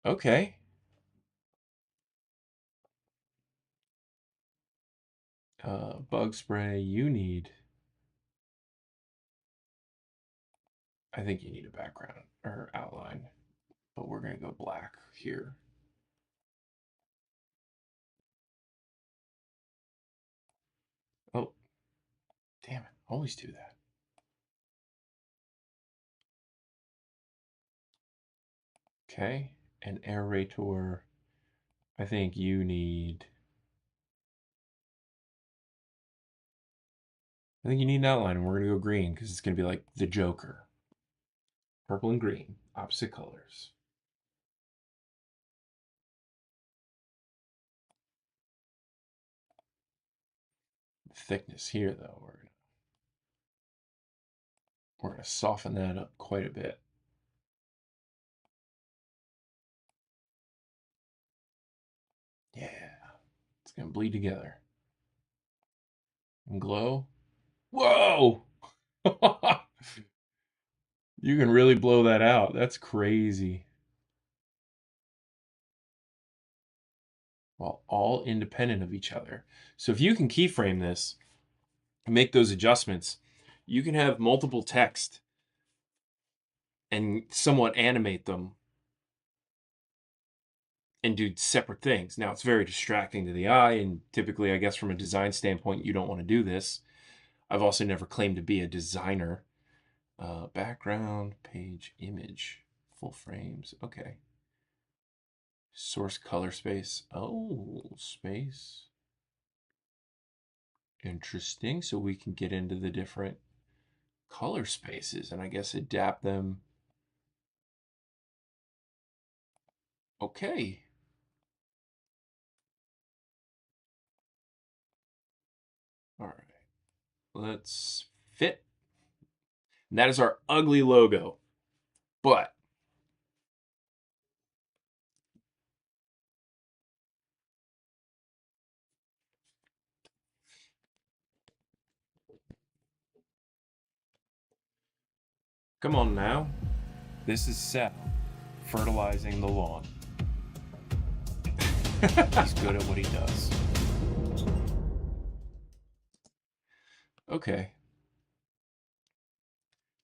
Okay. Bug spray, you need... I think you need a background or outline, but we're going to go black here. Oh, damn it. Always do that. Okay. An aerator. I think you need... I think you need an outline, and we're going to go green because it's going to be like the Joker. Purple and green, opposite colors. Thickness here, though, we're going to soften that up quite a bit. Yeah, it's going to bleed together. And glow. Whoa! You can really blow that out. That's crazy. Well, all independent of each other. So if you can keyframe this, make those adjustments, you can have multiple text and somewhat animate them and do separate things. Now, it's very distracting to the eye, and typically, I guess, from a design standpoint, you don't want to do this. I've also never claimed to be a designer. Background, page, image, full frames. Okay. Source color space. Oh, space. Interesting. So we can get into the different color spaces and I guess adapt them. Okay. All right. Let's fit. And that is our ugly logo. But come on now. This is Sal fertilizing the lawn. He's good at what he does. Okay.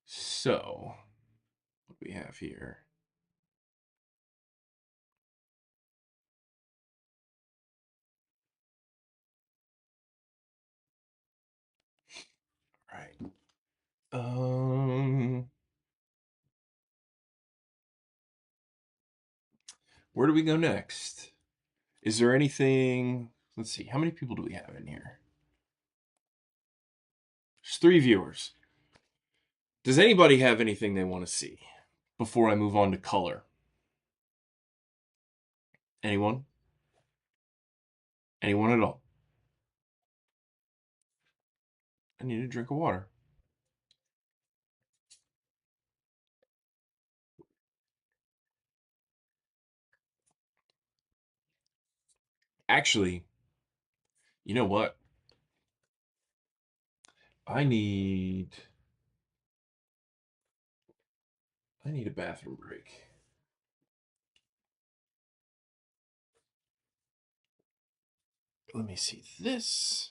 So, what do we have here? All right. Where do we go next? Is there anything? Let's see. How many people do we have in here? There's 3 viewers. Does anybody have anything they want to see before I move on to color? Anyone? Anyone at all? I need a drink of water. Actually, you know what? I need a bathroom break. Let me see this.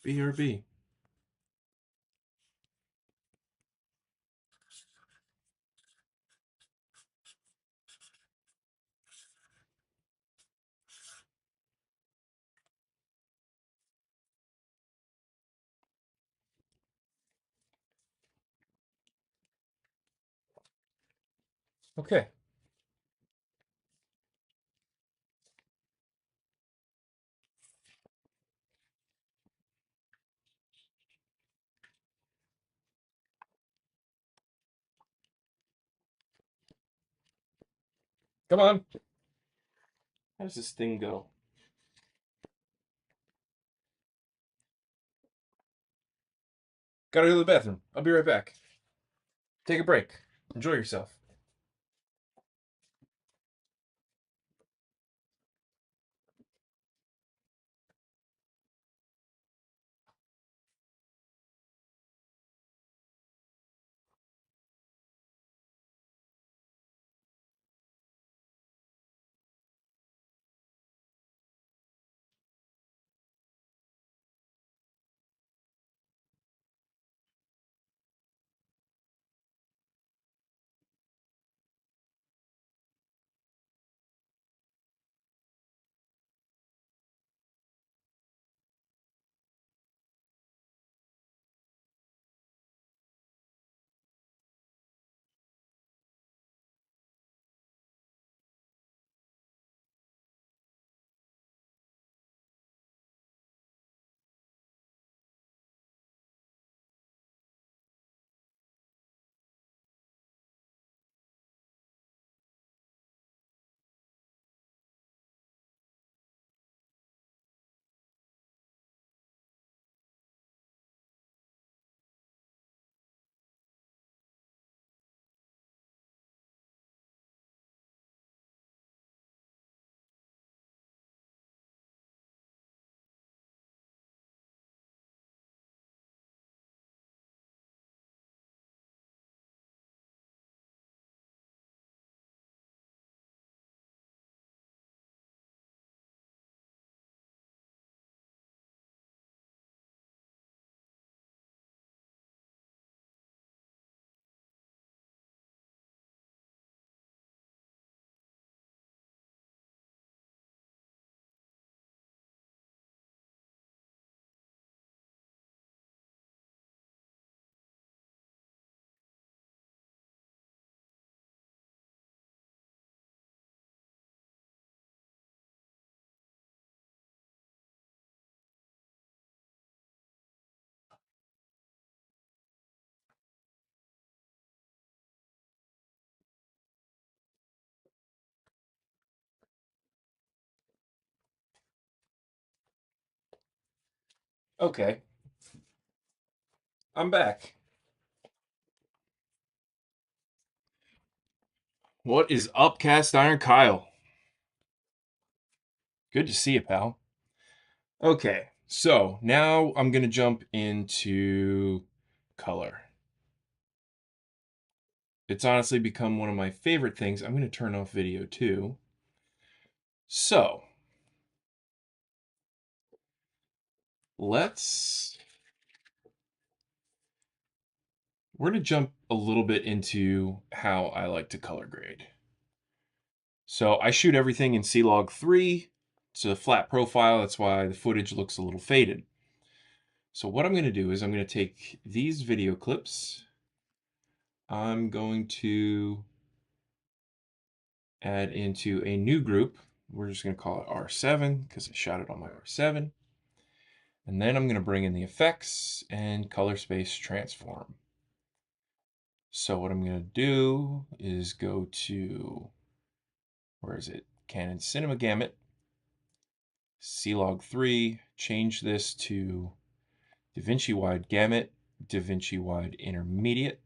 BRB. Okay. Come on. How does this thing go? Gotta go to the bathroom. I'll be right back. Take a break. Enjoy yourself. Okay. I'm back. What is up, Cast Iron Kyle? Good to see you, pal. Okay, so now I'm going to jump into color. It's honestly become one of my favorite things. I'm going to turn off video too. So, we're going to jump a little bit into how I like to color grade. So I shoot everything in C-Log 3. It's a flat profile. That's why the footage looks a little faded. So what I'm going to do is I'm going to take these video clips. I'm going to add into a new group. We're just going to call it R7 because I shot it on my R7. And then I'm going to bring in the effects and color space transform. So what I'm going to do is go to, where is it? Canon Cinema Gamut, C-Log 3, change this to DaVinci Wide Gamut, DaVinci Wide Intermediate.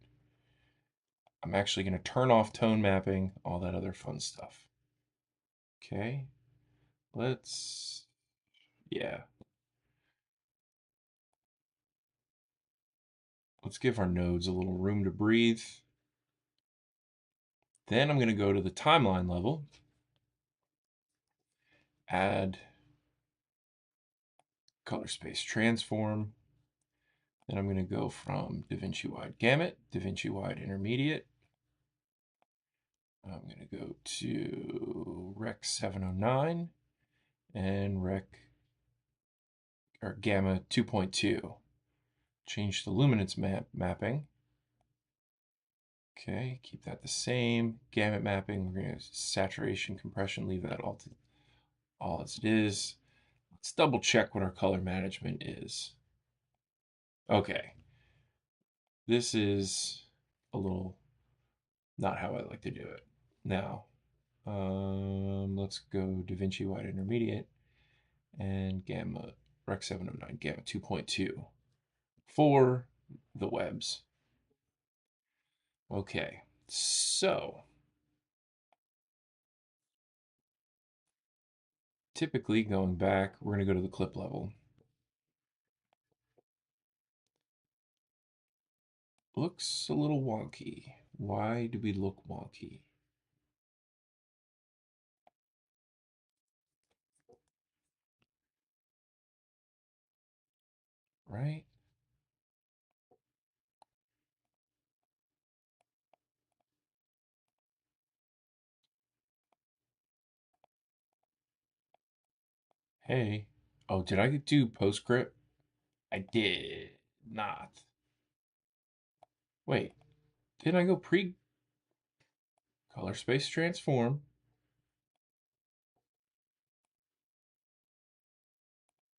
I'm actually going to turn off tone mapping, all that other fun stuff. Okay, yeah. Let's give our nodes a little room to breathe. Then I'm going to go to the timeline level, add color space transform. Then I'm going to go from DaVinci Wide Gamut, DaVinci Wide Intermediate. I'm going to go to Rec 709 and Gamma 2.2. Change the luminance mapping. Okay, keep that the same. Gamut mapping, we're going to saturation, compression, leave that all as it is. Let's double check what our color management is. Okay, this is a little not how I like to do it. Now, let's go DaVinci Wide Intermediate and Gamma Rec 709, Gamma 2.2 for the webs. Okay, so typically going back, we're going to go to the clip level. Looks a little wonky. Why do we look wonky? Right? Hey. Oh, did I do PostScript? I did not. Wait, did I go pre color space transform?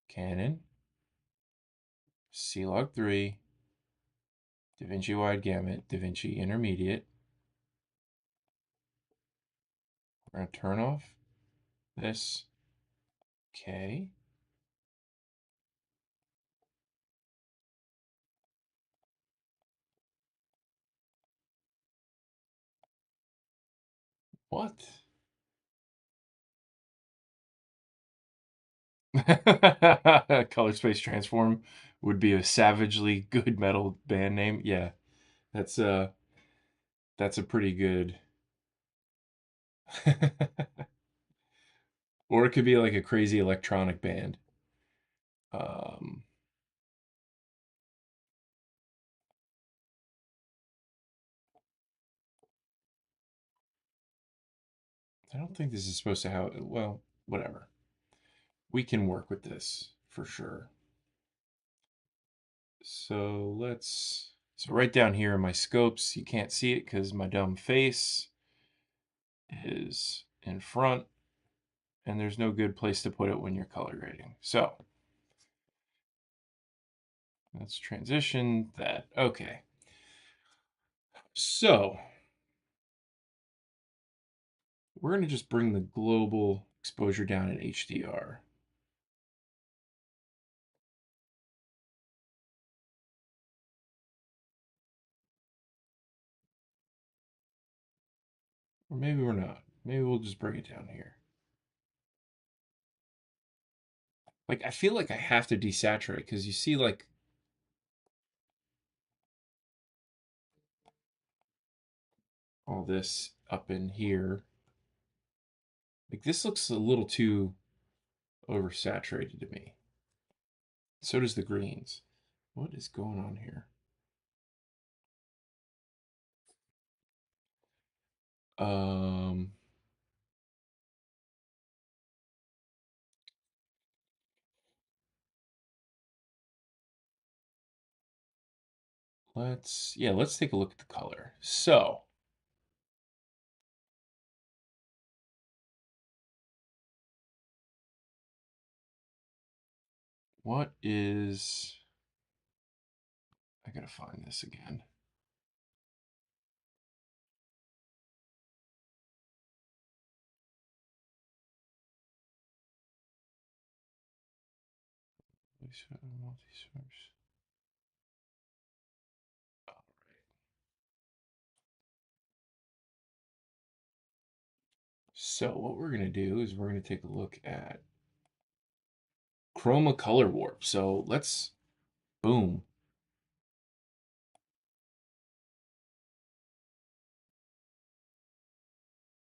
Canon, C-Log 3, DaVinci Wide Gamut, DaVinci Intermediate. We're going to turn off this. Okay. What? Color Space Transform would be a savagely good metal band name. Yeah, that's a pretty good. Or it could be like a crazy electronic band. Um, I don't think this is supposed to have. Well, whatever. We can work with this for sure. So right down here in my scopes, you can't see it because my dumb face is in front and there's no good place to put it when you're color grading. So let's transition that. Okay. So we're going to just bring the global exposure down in HDR. Or maybe we're not. Maybe we'll just bring it down here. Like, I feel like I have to desaturate because you see, like, all this up in here. Like, this looks a little too oversaturated to me. So does the greens. What is going on here? Um, let's take a look at the color. So, what is, I gotta find this again. Multi-source. All right. So what we're gonna do is we're gonna take a look at chroma color warp. So let's, boom.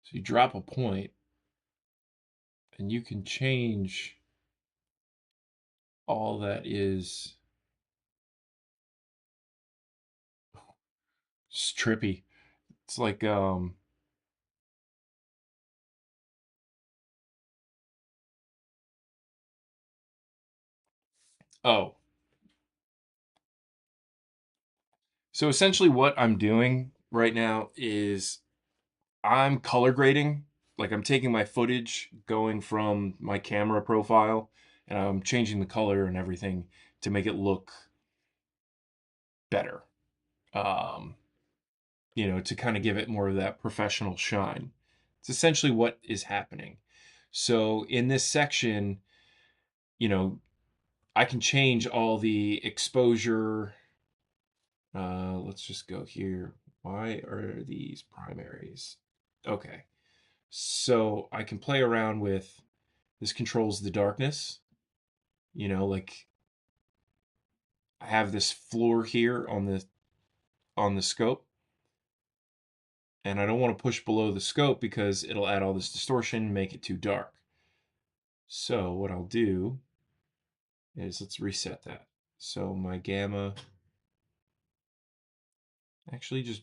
So you drop a point and you can change all that is. It's trippy. It's like oh. So essentially what I'm doing right now is I'm color grading. Like I'm taking my footage going from my camera profile and I'm changing the color and everything to make it look better. Um, to kind of give it more of that professional shine. It's essentially what is happening. So in this section, I can change all the exposure. Let's just go here. Why are these primaries? Okay. So I can play around with this controls the darkness. Like I have this floor here on the scope, and I don't want to push below the scope because it'll add all this distortion, make it too dark. So what I'll do is let's reset that. So my gamma, actually just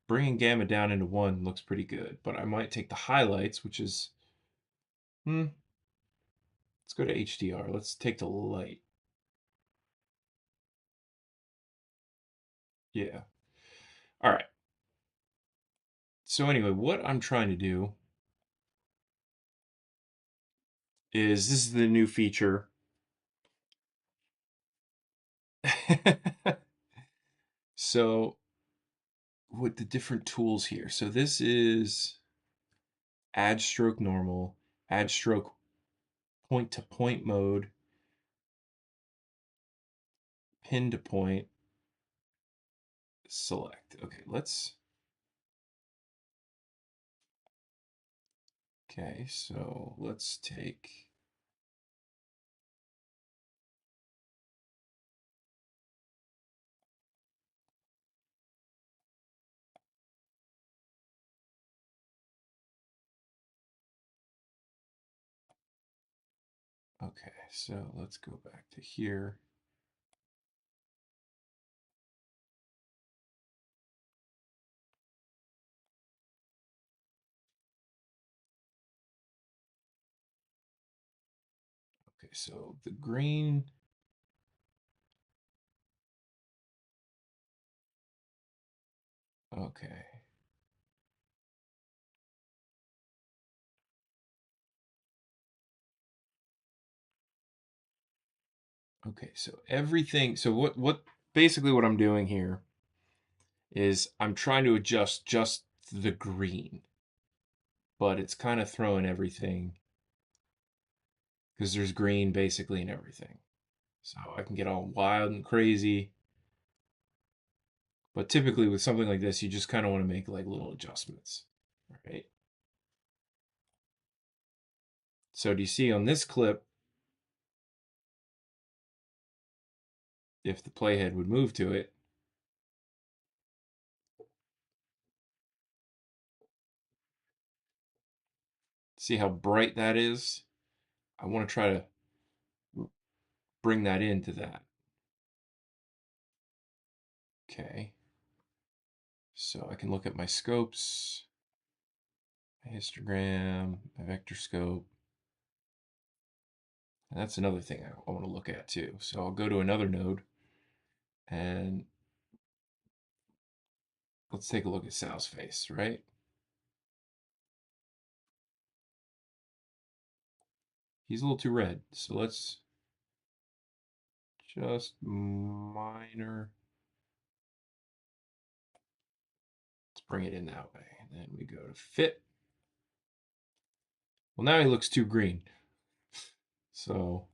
bringing gamma down into 1 looks pretty good, but I might take the highlights, which is, let's go to HDR. Let's take the light. Yeah. All right. So anyway, what I'm trying to do is this is the new feature. So with the different tools here. So this is add stroke normal, add stroke point to point mode, pin to point, select. Okay, so let's take, okay, so let's go back to here. Okay, so the green, okay. Okay, so everything, so what basically what I'm doing here is I'm trying to adjust just the green, but it's kind of throwing everything because there's green basically in everything. So I can get all wild and crazy. But typically with something like this, you just kind of want to make like little adjustments, All right. So do you see on this clip, if the playhead would move to it, see how bright that is? I want to try to bring that into that. Okay. So I can look at my scopes, my histogram, my vector scope. And that's another thing I want to look at too. So I'll go to another node and let's take a look at Sal's face, right? He's a little too red. So let's just minor. Let's bring it in that way. And then we go to fit. Well, now he looks too green. So,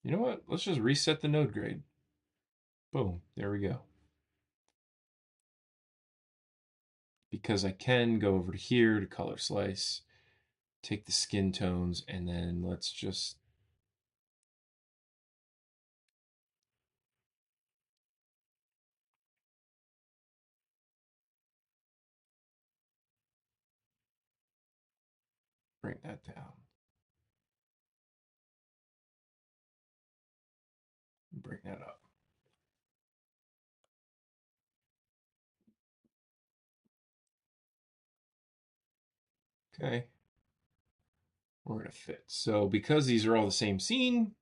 you know what? Let's just reset the node grade. Boom, there we go. Because I can go over to here to color slice, take the skin tones, and then let's just bring that down. Bring that up. Okay. We're going to fit. So because these are all the same scene,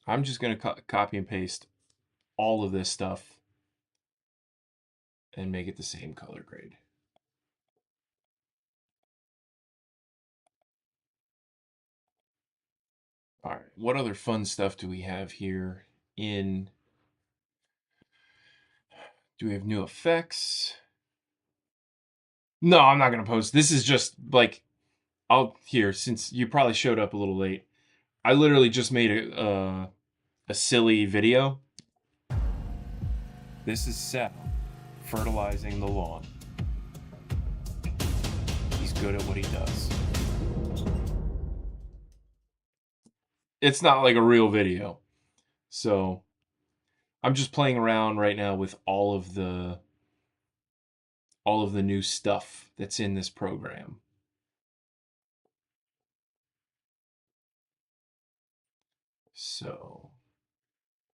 I'm just going to copy and paste all of this stuff and make it the same color grade. All right, what other fun stuff do we have here in, do we have new effects? No, I'm not going to post. This is just like, here, since you probably showed up a little late, I literally just made a silly video. This is Sal fertilizing the lawn. He's good at what he does. It's not like a real video. So I'm just playing around right now with all of the new stuff that's in this program. So,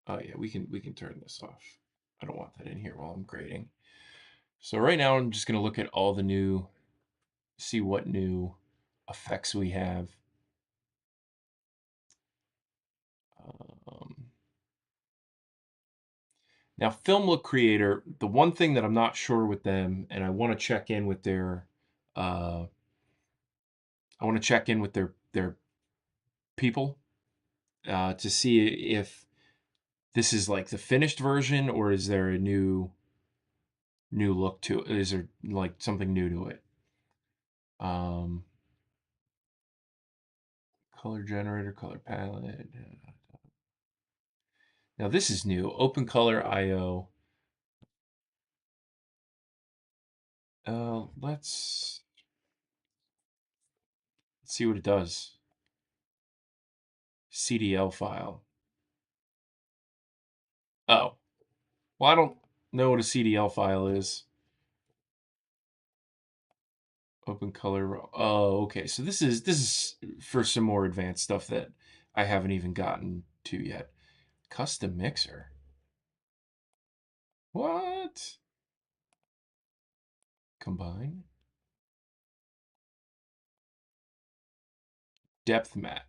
oh yeah, we can turn this off. I don't want that in here while I'm grading. So right now I'm just going to look at all the new, see what new effects we have. Now, Film Look Creator, the one thing that I'm not sure with them, and I want to check in with their, their people to see if this is like the finished version or is there a new look to it? Is there like something new to it? Color generator, color palette. Now this is new. Open Color IO. Let's see what it does. CDL file. Oh, well, I don't know what a CDL file is. Open Color. Oh, okay. So this is for some more advanced stuff that I haven't even gotten to yet. Custom mixer. What? Combine. Depth map.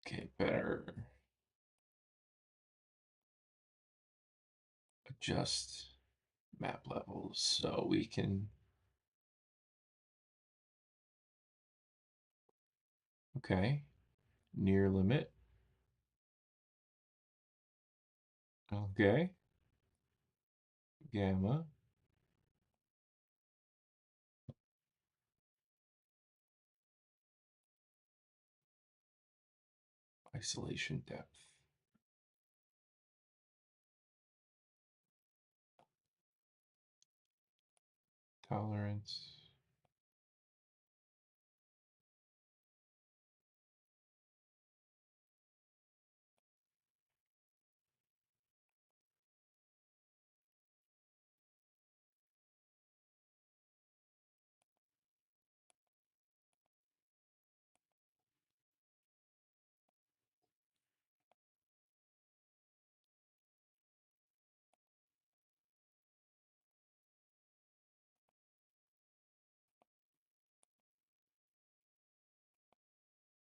Okay, better adjust map levels so we can. Okay, near limit. Okay, gamma. Isolation depth. Tolerance.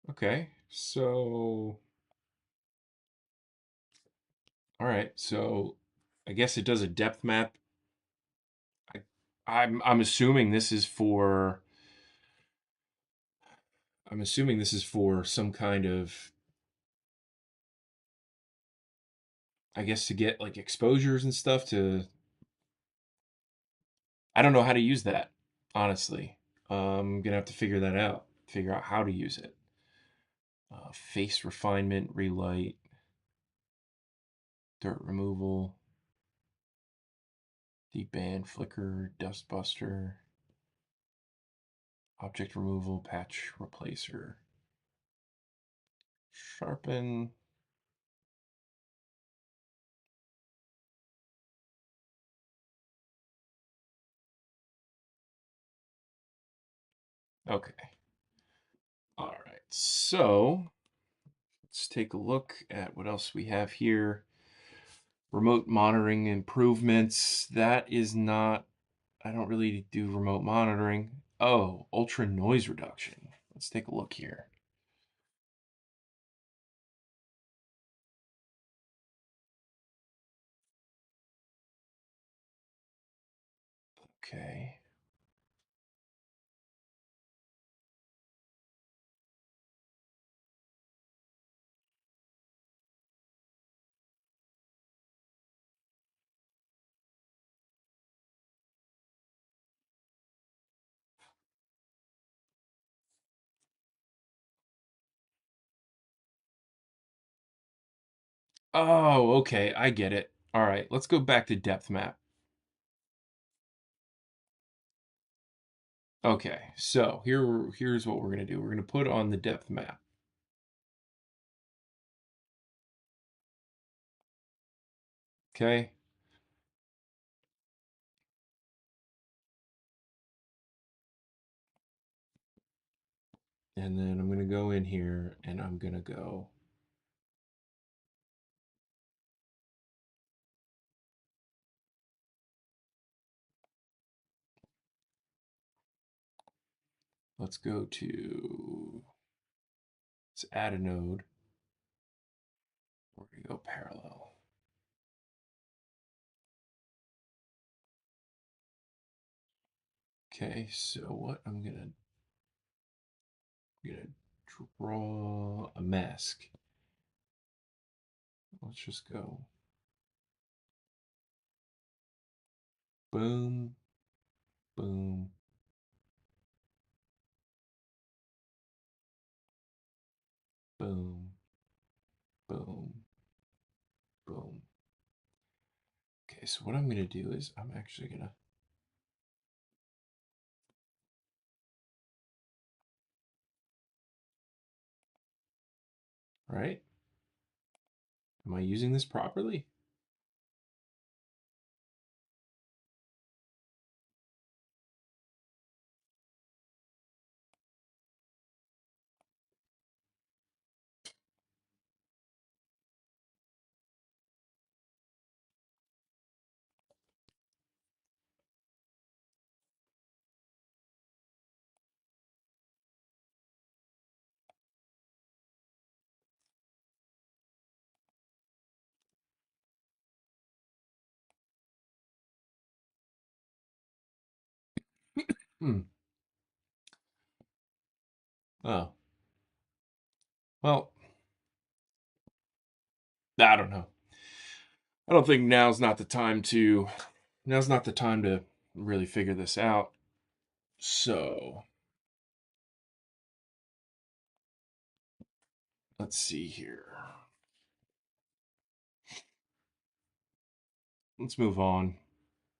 Okay, so all right, so I guess it does a depth map. I'm assuming this is for some kind of, I guess, to get like exposures and stuff to. I don't know how to use that, honestly. I'm gonna have to figure that out. Figure out how to use it. Face refinement, relight, dirt removal, deep band, flicker, dust buster, object removal, patch replacer, sharpen. Okay. All right. So let's take a look at what else we have here. Remote monitoring improvements. That is not, I don't really do remote monitoring. Oh, ultra noise reduction. Let's take a look here. Okay. Oh, okay. I get it. All right. Let's go back to depth map. Okay. So here's what we're going to do. We're going to put on the depth map. Okay. And then I'm going to go in here and I'm going to go. Let's go to, let's add a node. We're going to go parallel. Okay, so what I'm gonna draw a mask. Let's just go boom, boom, boom, boom, boom. Okay, so what I'm gonna do is I'm actually gonna right? Am I using this properly? Hmm. Oh, well, I don't know. I don't think now's not the time to really figure this out. So let's see here. Let's move on.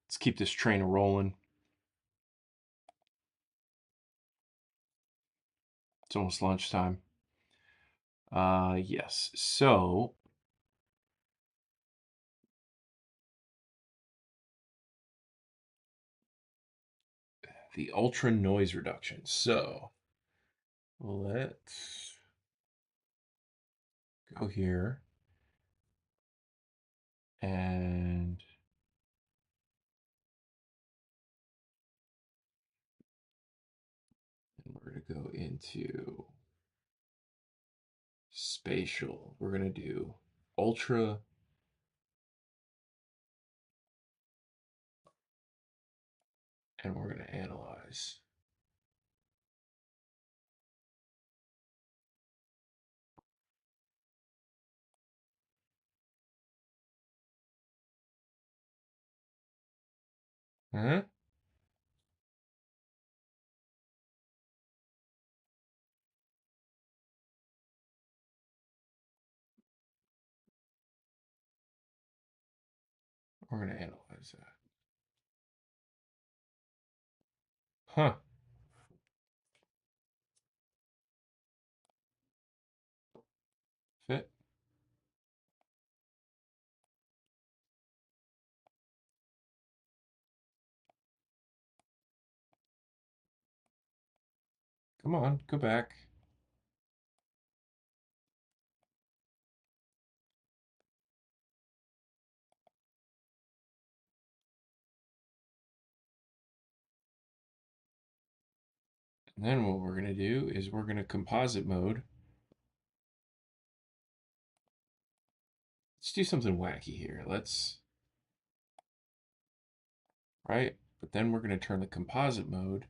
Let's keep this train rolling. It's almost lunchtime. Yes. So the ultra noise reduction. So let's go here and we're going to go into spatial. We're going to do ultra and we're going to analyze. Huh? We're going to analyze that. Huh. Fit. Come on, go back. And then what we're going to do is we're going to composite mode. Let's do something wacky here. Right? But then we're going to turn the composite mode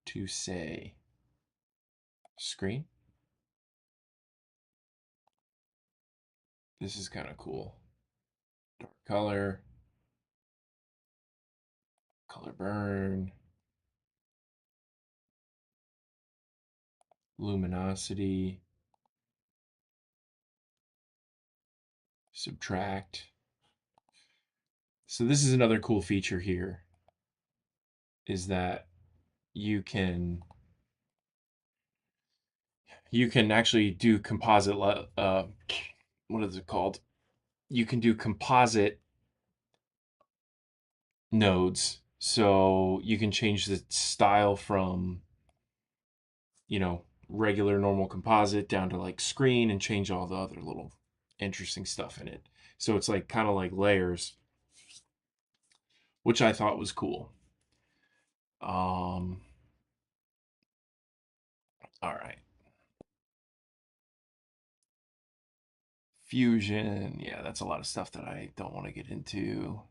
to, say, screen. This is kind of cool. Dark color, color burn, luminosity, subtract. So this is another cool feature here, is that you can actually do composite, what is it called? You can do composite nodes. So you can change the style from, regular normal composite down to like screen and change all the other little interesting stuff in it. So it's like kind of like layers, which I thought was cool. All right. Fusion. Yeah, that's a lot of stuff that I don't want to get into.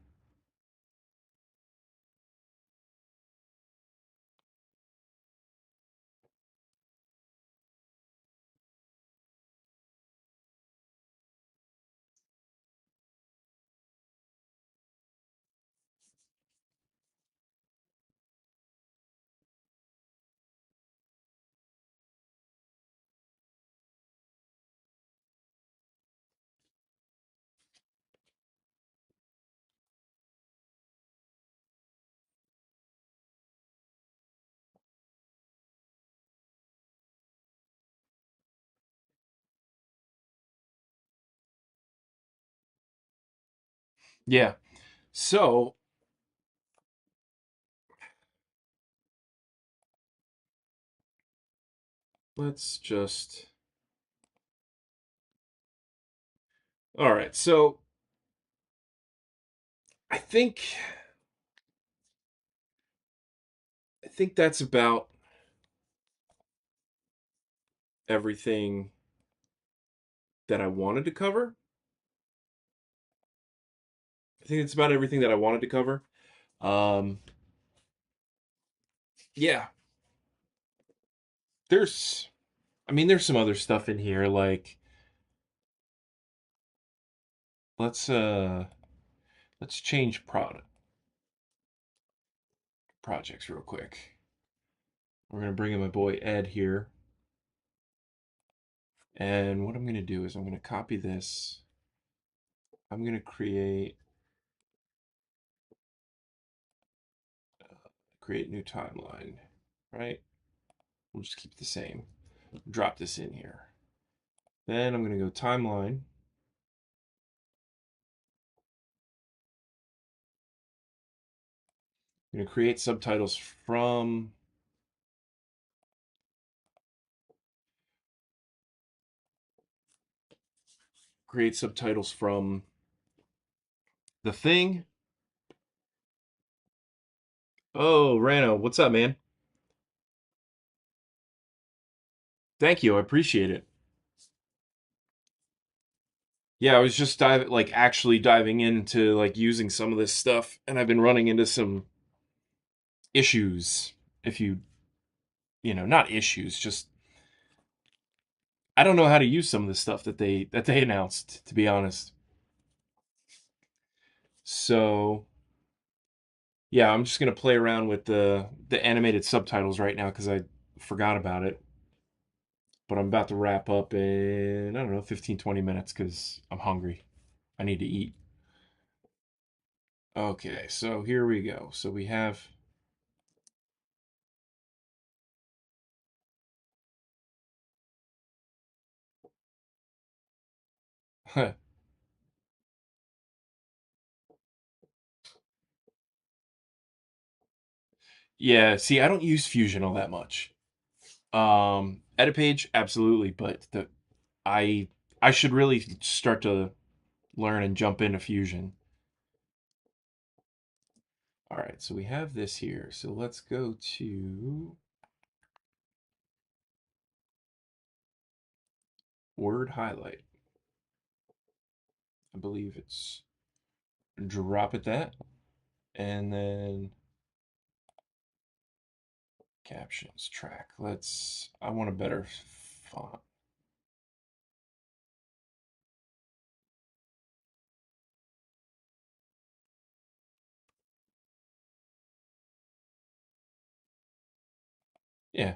Yeah. So let's just. All right. So I think that's about everything that I wanted to cover. I think it's about everything that I wanted to cover. Um, yeah, there's some other stuff in here like let's change projects real quick. We're gonna bring in my boy Ed here. And what I'm going to do is I'm going to copy this. I'm going to create new timeline, right? We'll just keep the same. Drop this in here. Then I'm going to go timeline. I'm going to create subtitles from the thing. Oh, Rano, what's up, man? Thank you. I appreciate it. Yeah, I was just actually diving into like using some of this stuff, and I've been running into some issues. If not issues, just I don't know how to use some of the stuff that they announced, to be honest. So yeah, I'm just gonna play around with the animated subtitles right now because I forgot about it. But I'm about to wrap up in, I don't know, 15-20 minutes because I'm hungry. I need to eat. Okay, so here we go. So we have yeah, see, I don't use Fusion all that much. Edit page, absolutely, but I I should really start to learn and jump into Fusion. All right, so we have this here. So let's go to word highlight. I believe it's drop it that, and then captions track. I want a better font. Yeah.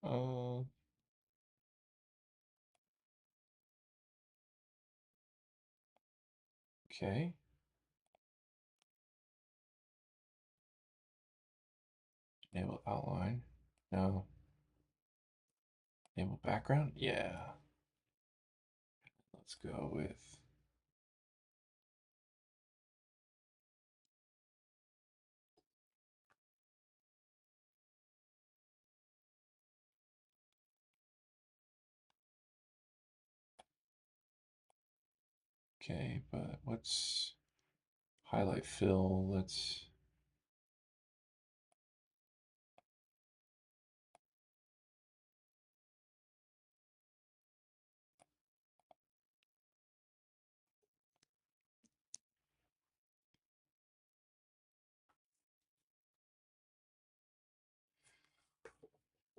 Uh, okay. Enable outline. No. Enable background. Yeah. Let's go with. Okay, but what's highlight fill? Let's.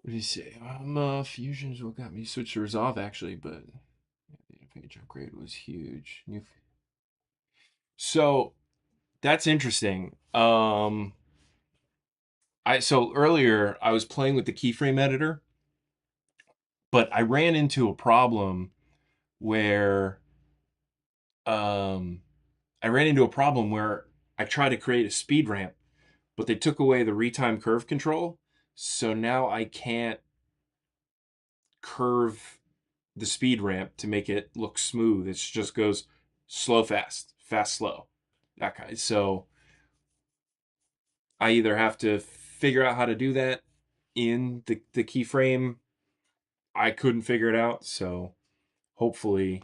What do you say? Fusion's what got me switched to Resolve actually, but data page upgrade was huge. So that's interesting. So earlier I was playing with the keyframe editor, but I ran into a problem where um I tried to create a speed ramp, but they took away the retime curve control, so now I can't curve the speed ramp to make it look smooth. It just goes slow, fast, fast, slow. That kind. So I either have to figure out how to do that in the keyframe. I couldn't figure it out, so hopefully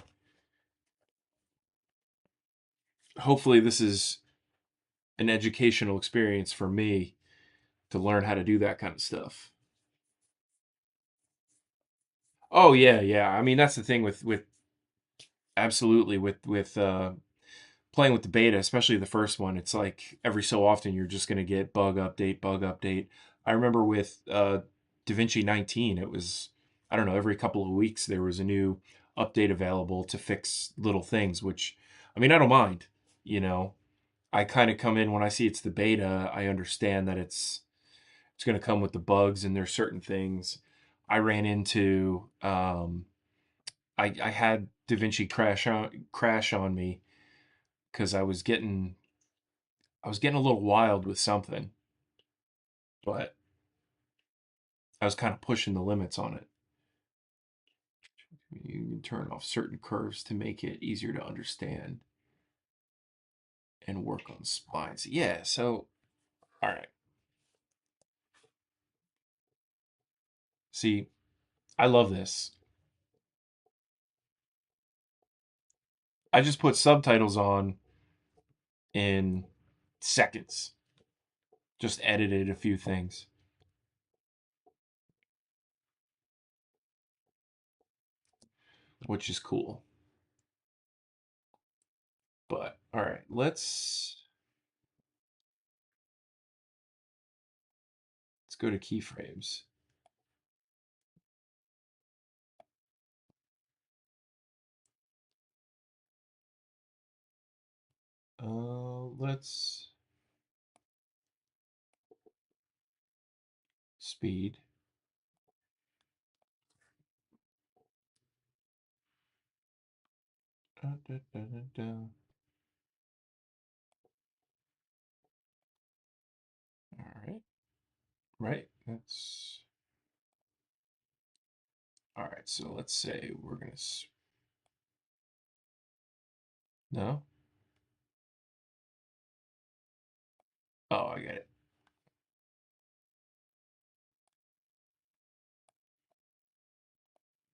this is an educational experience for me to learn how to do that kind of stuff. Oh yeah, yeah. I mean that's the thing with absolutely with playing with the beta, especially the first one, it's like every so often you're just going to get bug update, bug update. I remember with DaVinci 19, it was, I don't know, every couple of weeks there was a new update available to fix little things, which, I mean, I don't mind, you know. I kind of come in when I see it's the beta, I understand that it's going to come with the bugs and there's certain things I ran into I had DaVinci crash on me because I was getting a little wild with something, but I was kind of pushing the limits on it. You can turn off certain curves to make it easier to understand and work on splines. Yeah, so all right. See, I love this. I just put subtitles on in seconds. Just edited a few things. Which is cool. But all right, let's go to keyframes. Let's speed. Da, da, da, da, da. All right, right. That's all right. So let's say we're gonna. No. Oh, I get it.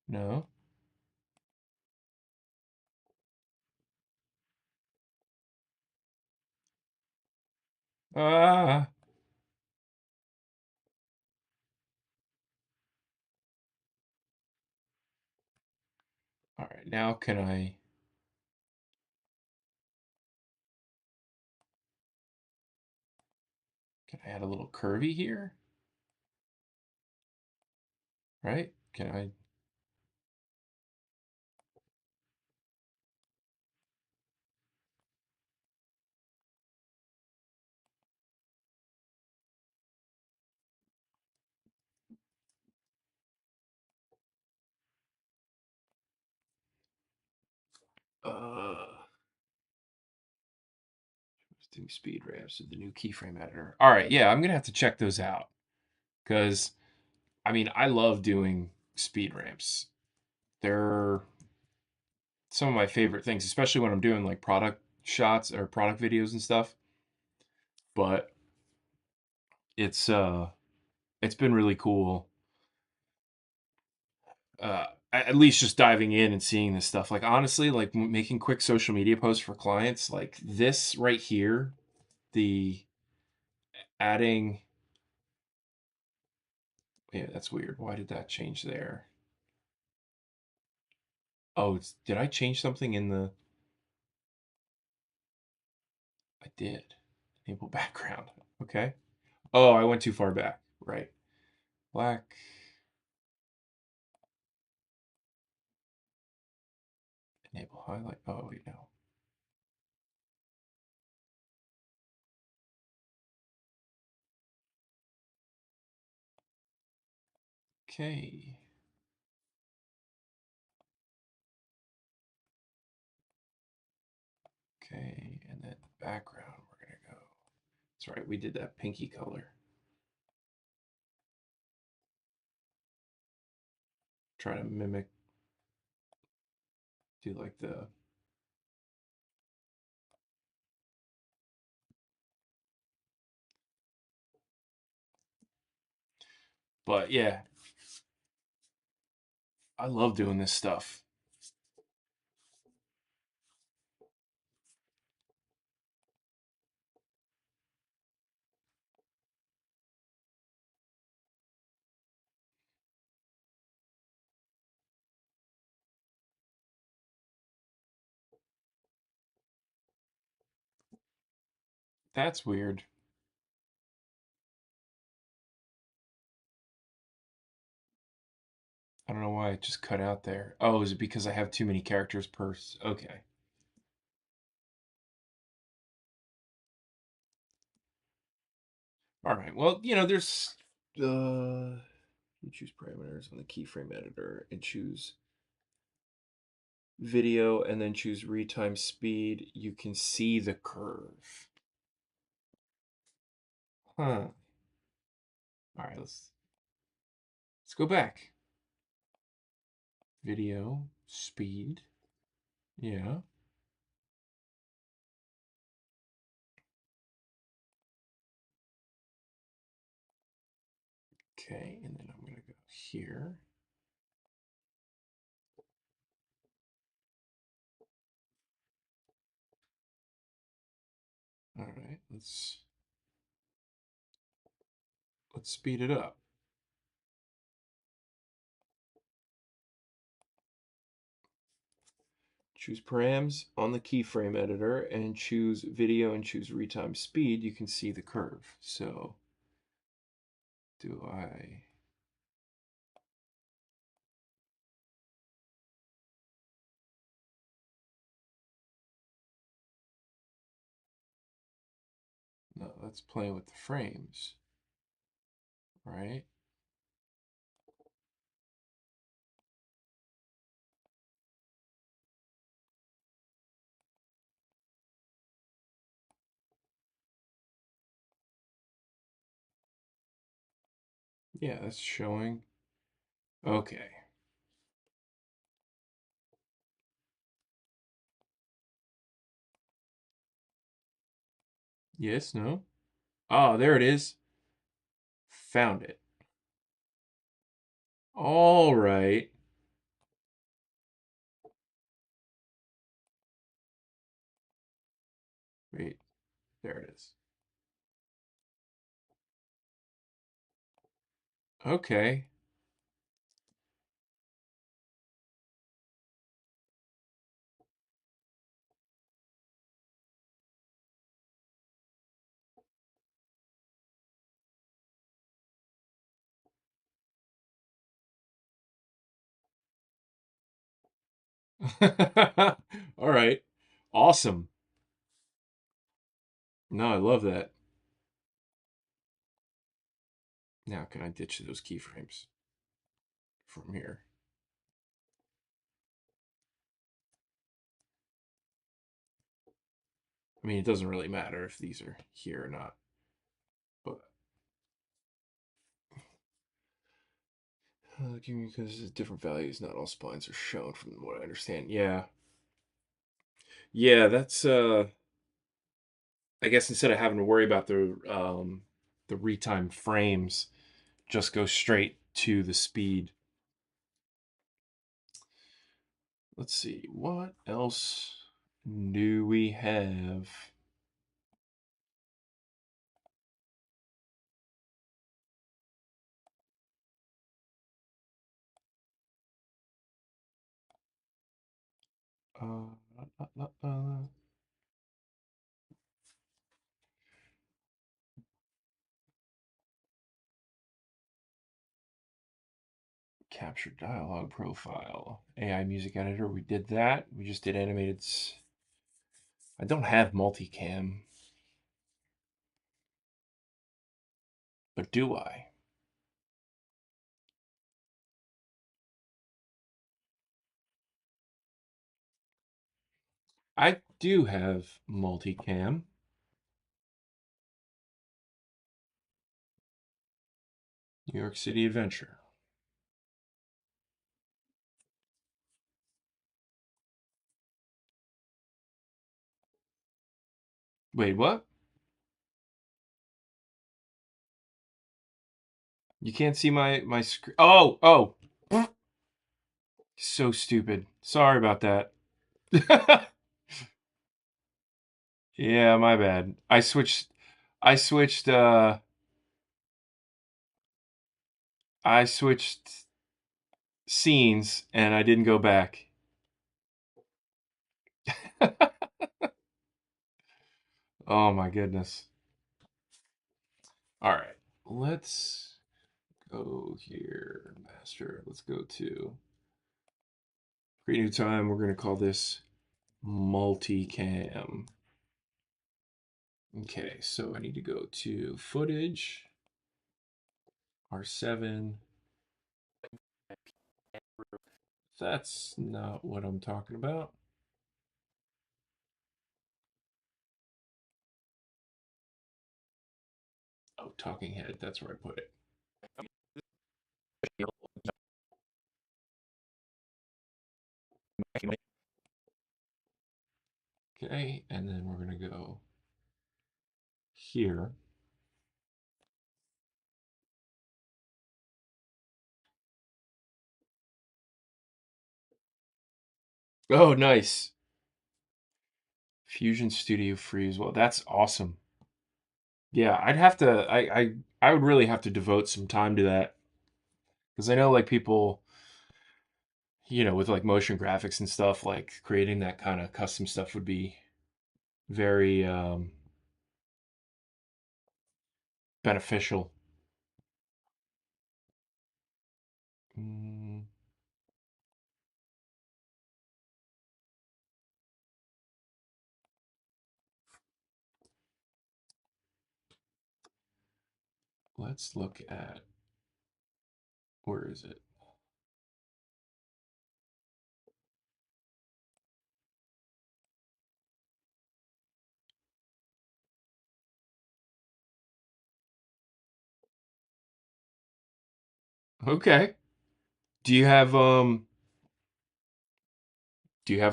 No. Ah. All right. Now can I add a little curvy here? Right? Can I? Do speed ramps of the new keyframe editor. All right, yeah, I'm gonna have to check those out because I mean I love doing speed ramps. They're some of my favorite things, especially when I'm doing like product shots or product videos and stuff. But it's it's been really cool. At least just diving in and seeing this stuff. Like honestly, like making quick social media posts for clients, like this right here, the adding. Yeah, that's weird. Why did that change there? Oh, did I change something in the? I did. Enable background. Okay. Oh, I went too far back. Right. Black. Enable highlight. Oh, wait, no. Okay. Okay. And then background, we're going to go. That's right. We did that pinky color. Try to mimic. Do like the. But yeah, I love doing this stuff. That's weird. I don't know why it just cut out there. Oh, is it because I have too many characters per? Okay. All right. Well, you know, there's. You choose parameters on the keyframe editor and choose video and then choose retime speed. You can see the curve. Huh. All right, let's go back. Video, speed. Yeah. Okay, and then I'm going to go here. All right, let's speed it up. Choose params on the keyframe editor and choose video and choose retime speed. You can see the curve. So do I... No, that's playing with the frames, right? Yeah, that's showing. Okay. Yes, no? Oh, there it is. Found it. All right. Wait, there it is. Okay. All right. Awesome. No, I love that. Now, can I ditch those keyframes from here? I mean, it doesn't really matter if these are here or not, but because different values, not all splines are shown from what I understand. Yeah. Yeah, that's I guess instead of having to worry about the retime frames, just go straight to the speed. Let's see, what else do we have? Capture dialogue profile. AI music editor, we did that. We just did animated. I don't have multicam, but do I? I do have multicam. New York City Adventure. Wait, what? You can't see my screen. Oh. So stupid. Sorry about that. Yeah, my bad. I switched I switched scenes and I didn't go back. Oh my goodness. All right. Let's go here, master. Let's go to create new time. We're going to call this multicam. Okay, so I need to go to footage, R7, That's not what I'm talking about. Oh, talking head. That's where I put it. Okay, and then we're going to go here. Oh, nice. Fusion Studio Freeze. Well, that's awesome. Yeah, I'd have to I would really have to devote some time to that because I know like people, with like motion graphics and stuff, like creating that kind of custom stuff would be very beneficial. Mm, let's look at, where is it? Okay. Do you have a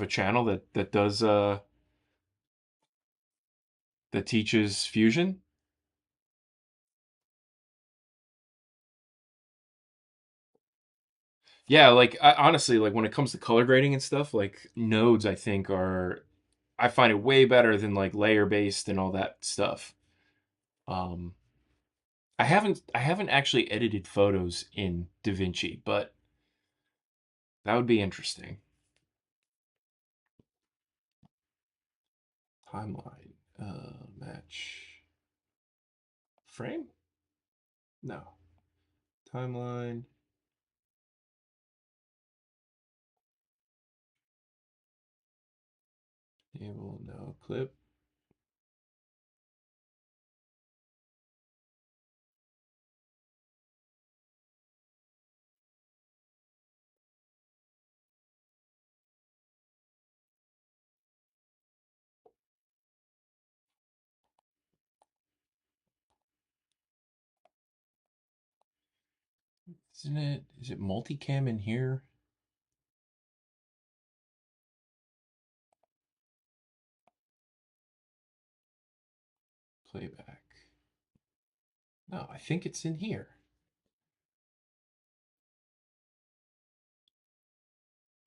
channel that does that teaches Fusion? Yeah, like honestly, like when it comes to color grading and stuff, like nodes I think I find it way better than like layer based and all that stuff. Um I haven't actually edited photos in DaVinci, but that would be interesting. Timeline, match frame? No. Timeline. Table, no. Clip. Isn't it? Is it multicam in here? Playback. No, I think it's in here.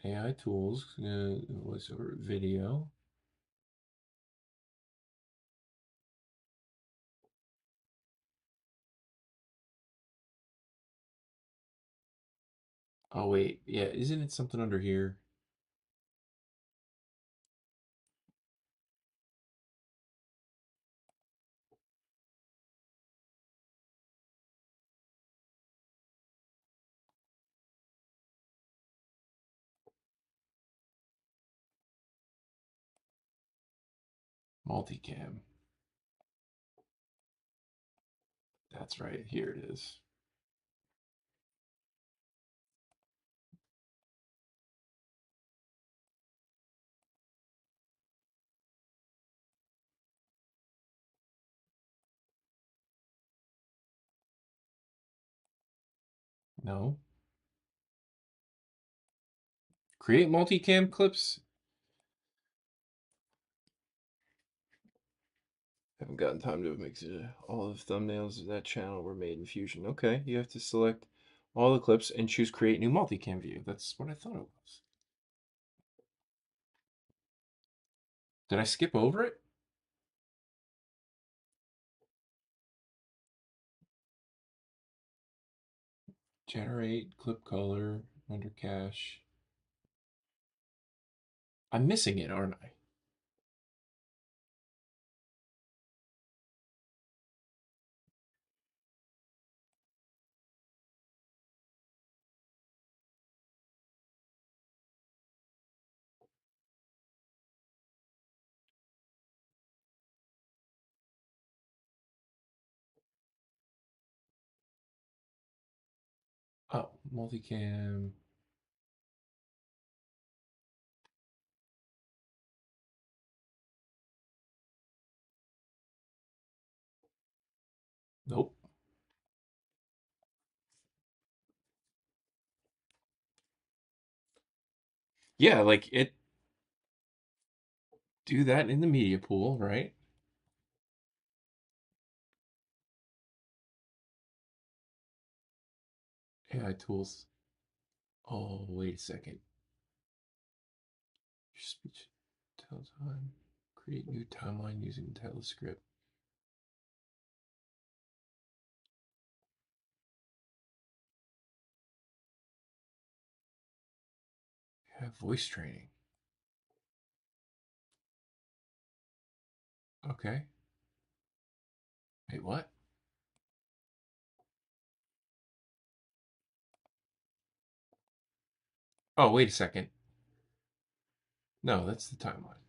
AI tools, voiceover video. Oh wait, yeah, isn't it something under here? Multicam. That's right. Here it is. No. Create multicam clips. Haven't gotten time to make all the thumbnails of that channel were made in Fusion. Okay, you have to select all the clips and choose create new multicam view. That's what I thought it was. Did I skip over it? Generate clip color under cache. I'm missing it, aren't I? Oh, multicam. Nope. Yeah, like it. Do that in the media pool, right? AI tools. Oh, wait a second. Speech tell time. Create new timeline using telescript. Have voice training. Okay. Wait, what? Oh, wait a second. No, that's the timeline.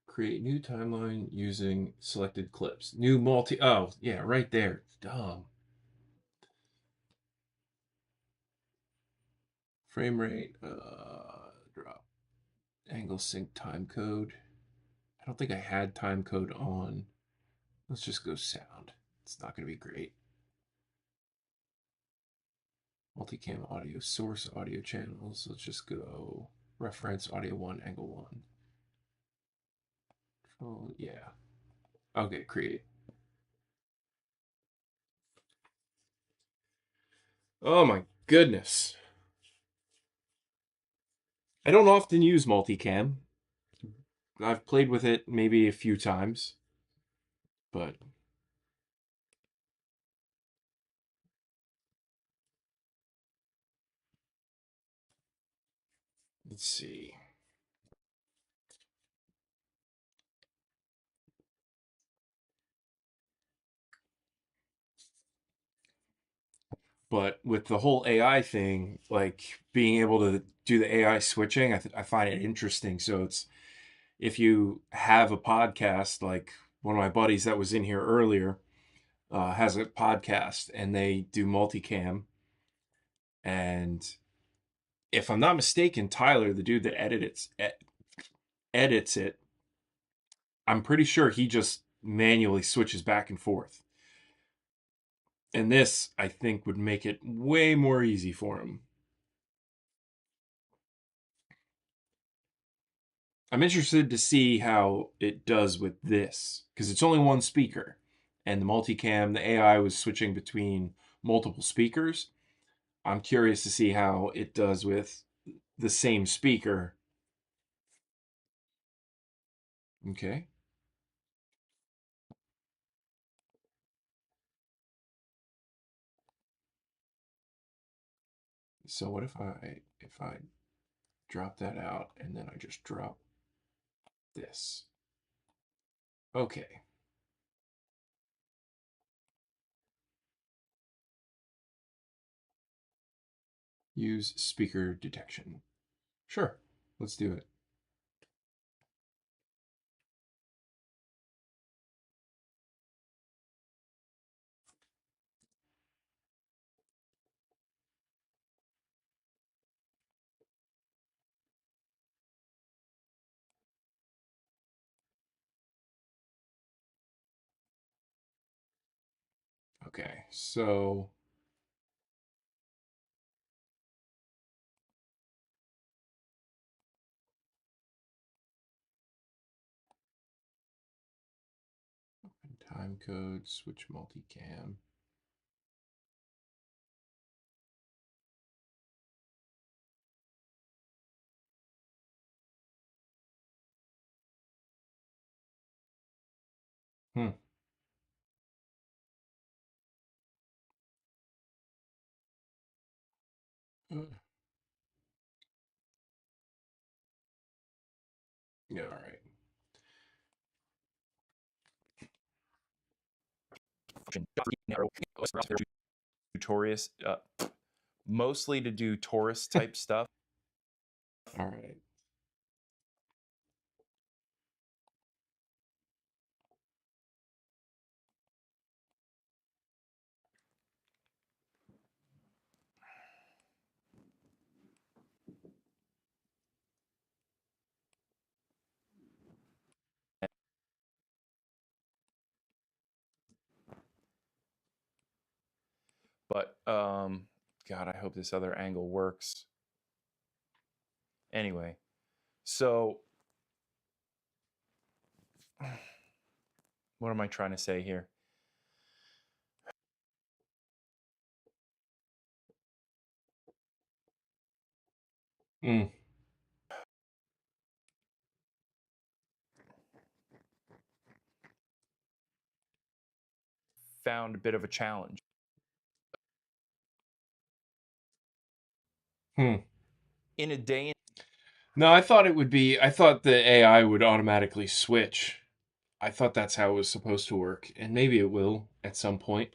Create new timeline using selected clips. New multi. Oh, yeah, right there. Dumb. Frame rate. Drop. Angle sync time code. I don't think I had time code on. Let's just go sound. It's not going to be great. Multicam audio, source audio channels. Let's just go reference audio 1, angle 1. Oh, yeah. Okay, create. Oh my goodness. I don't often use multicam. I've played with it maybe a few times, but let's see. But with the whole AI thing, like being able to do the AI switching, I find it interesting. So it's if you have a podcast, like one of my buddies that was in here earlier has a podcast and they do multicam. And if I'm not mistaken, Tyler, the dude that edits it, I'm pretty sure he just manually switches back and forth. And this, I think, would make it way more easy for him. I'm interested to see how it does with this, because it's only one speaker. And the multicam, the AI was switching between multiple speakers. I'm curious to see how it does with the same speaker. Okay. So what if I drop that out and then I just drop this? Okay. Use speaker detection. Sure. Let's do it. Okay. So time code, switch multicam. Hmm. Yeah, all right. Tourist, mostly to do tourist type stuff. All right. But God, I hope this other angle works. Anyway, so what am I trying to say here? Mm. Found a bit of a challenge. In a day. No, I thought it would be. I thought the AI would automatically switch. I thought that's how it was supposed to work, and maybe it will at some point.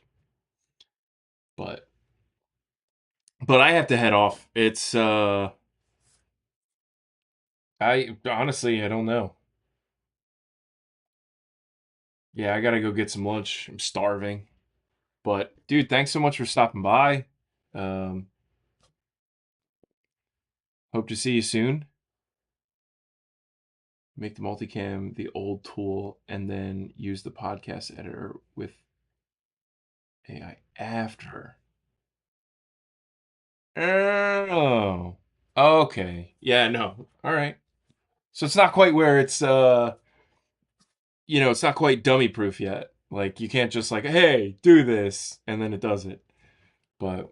But I have to head off. It's I honestly I don't know. Yeah, I gotta go get some lunch. I'm starving. But dude, thanks so much for stopping by. Um, hope to see you soon. Make the multicam the old tool and then use the podcast editor with AI after. Oh. Okay. Yeah, no. All right. So it's not quite where it's it's not quite dummy proof yet. Like you can't just like, "Hey, do this," and then it does it. But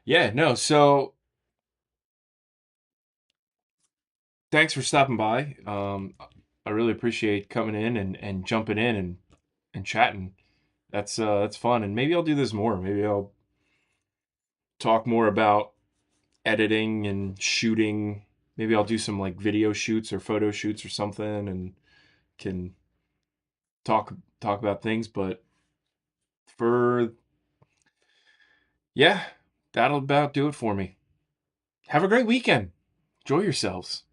yeah, no. So thanks for stopping by. I really appreciate coming in and jumping in and chatting. That's fun, and maybe I'll do this more. Maybe I'll talk more about editing and shooting. Maybe I'll do some like video shoots or photo shoots or something, and can talk about things. But for yeah, that'll about do it for me. Have a great weekend. Enjoy yourselves.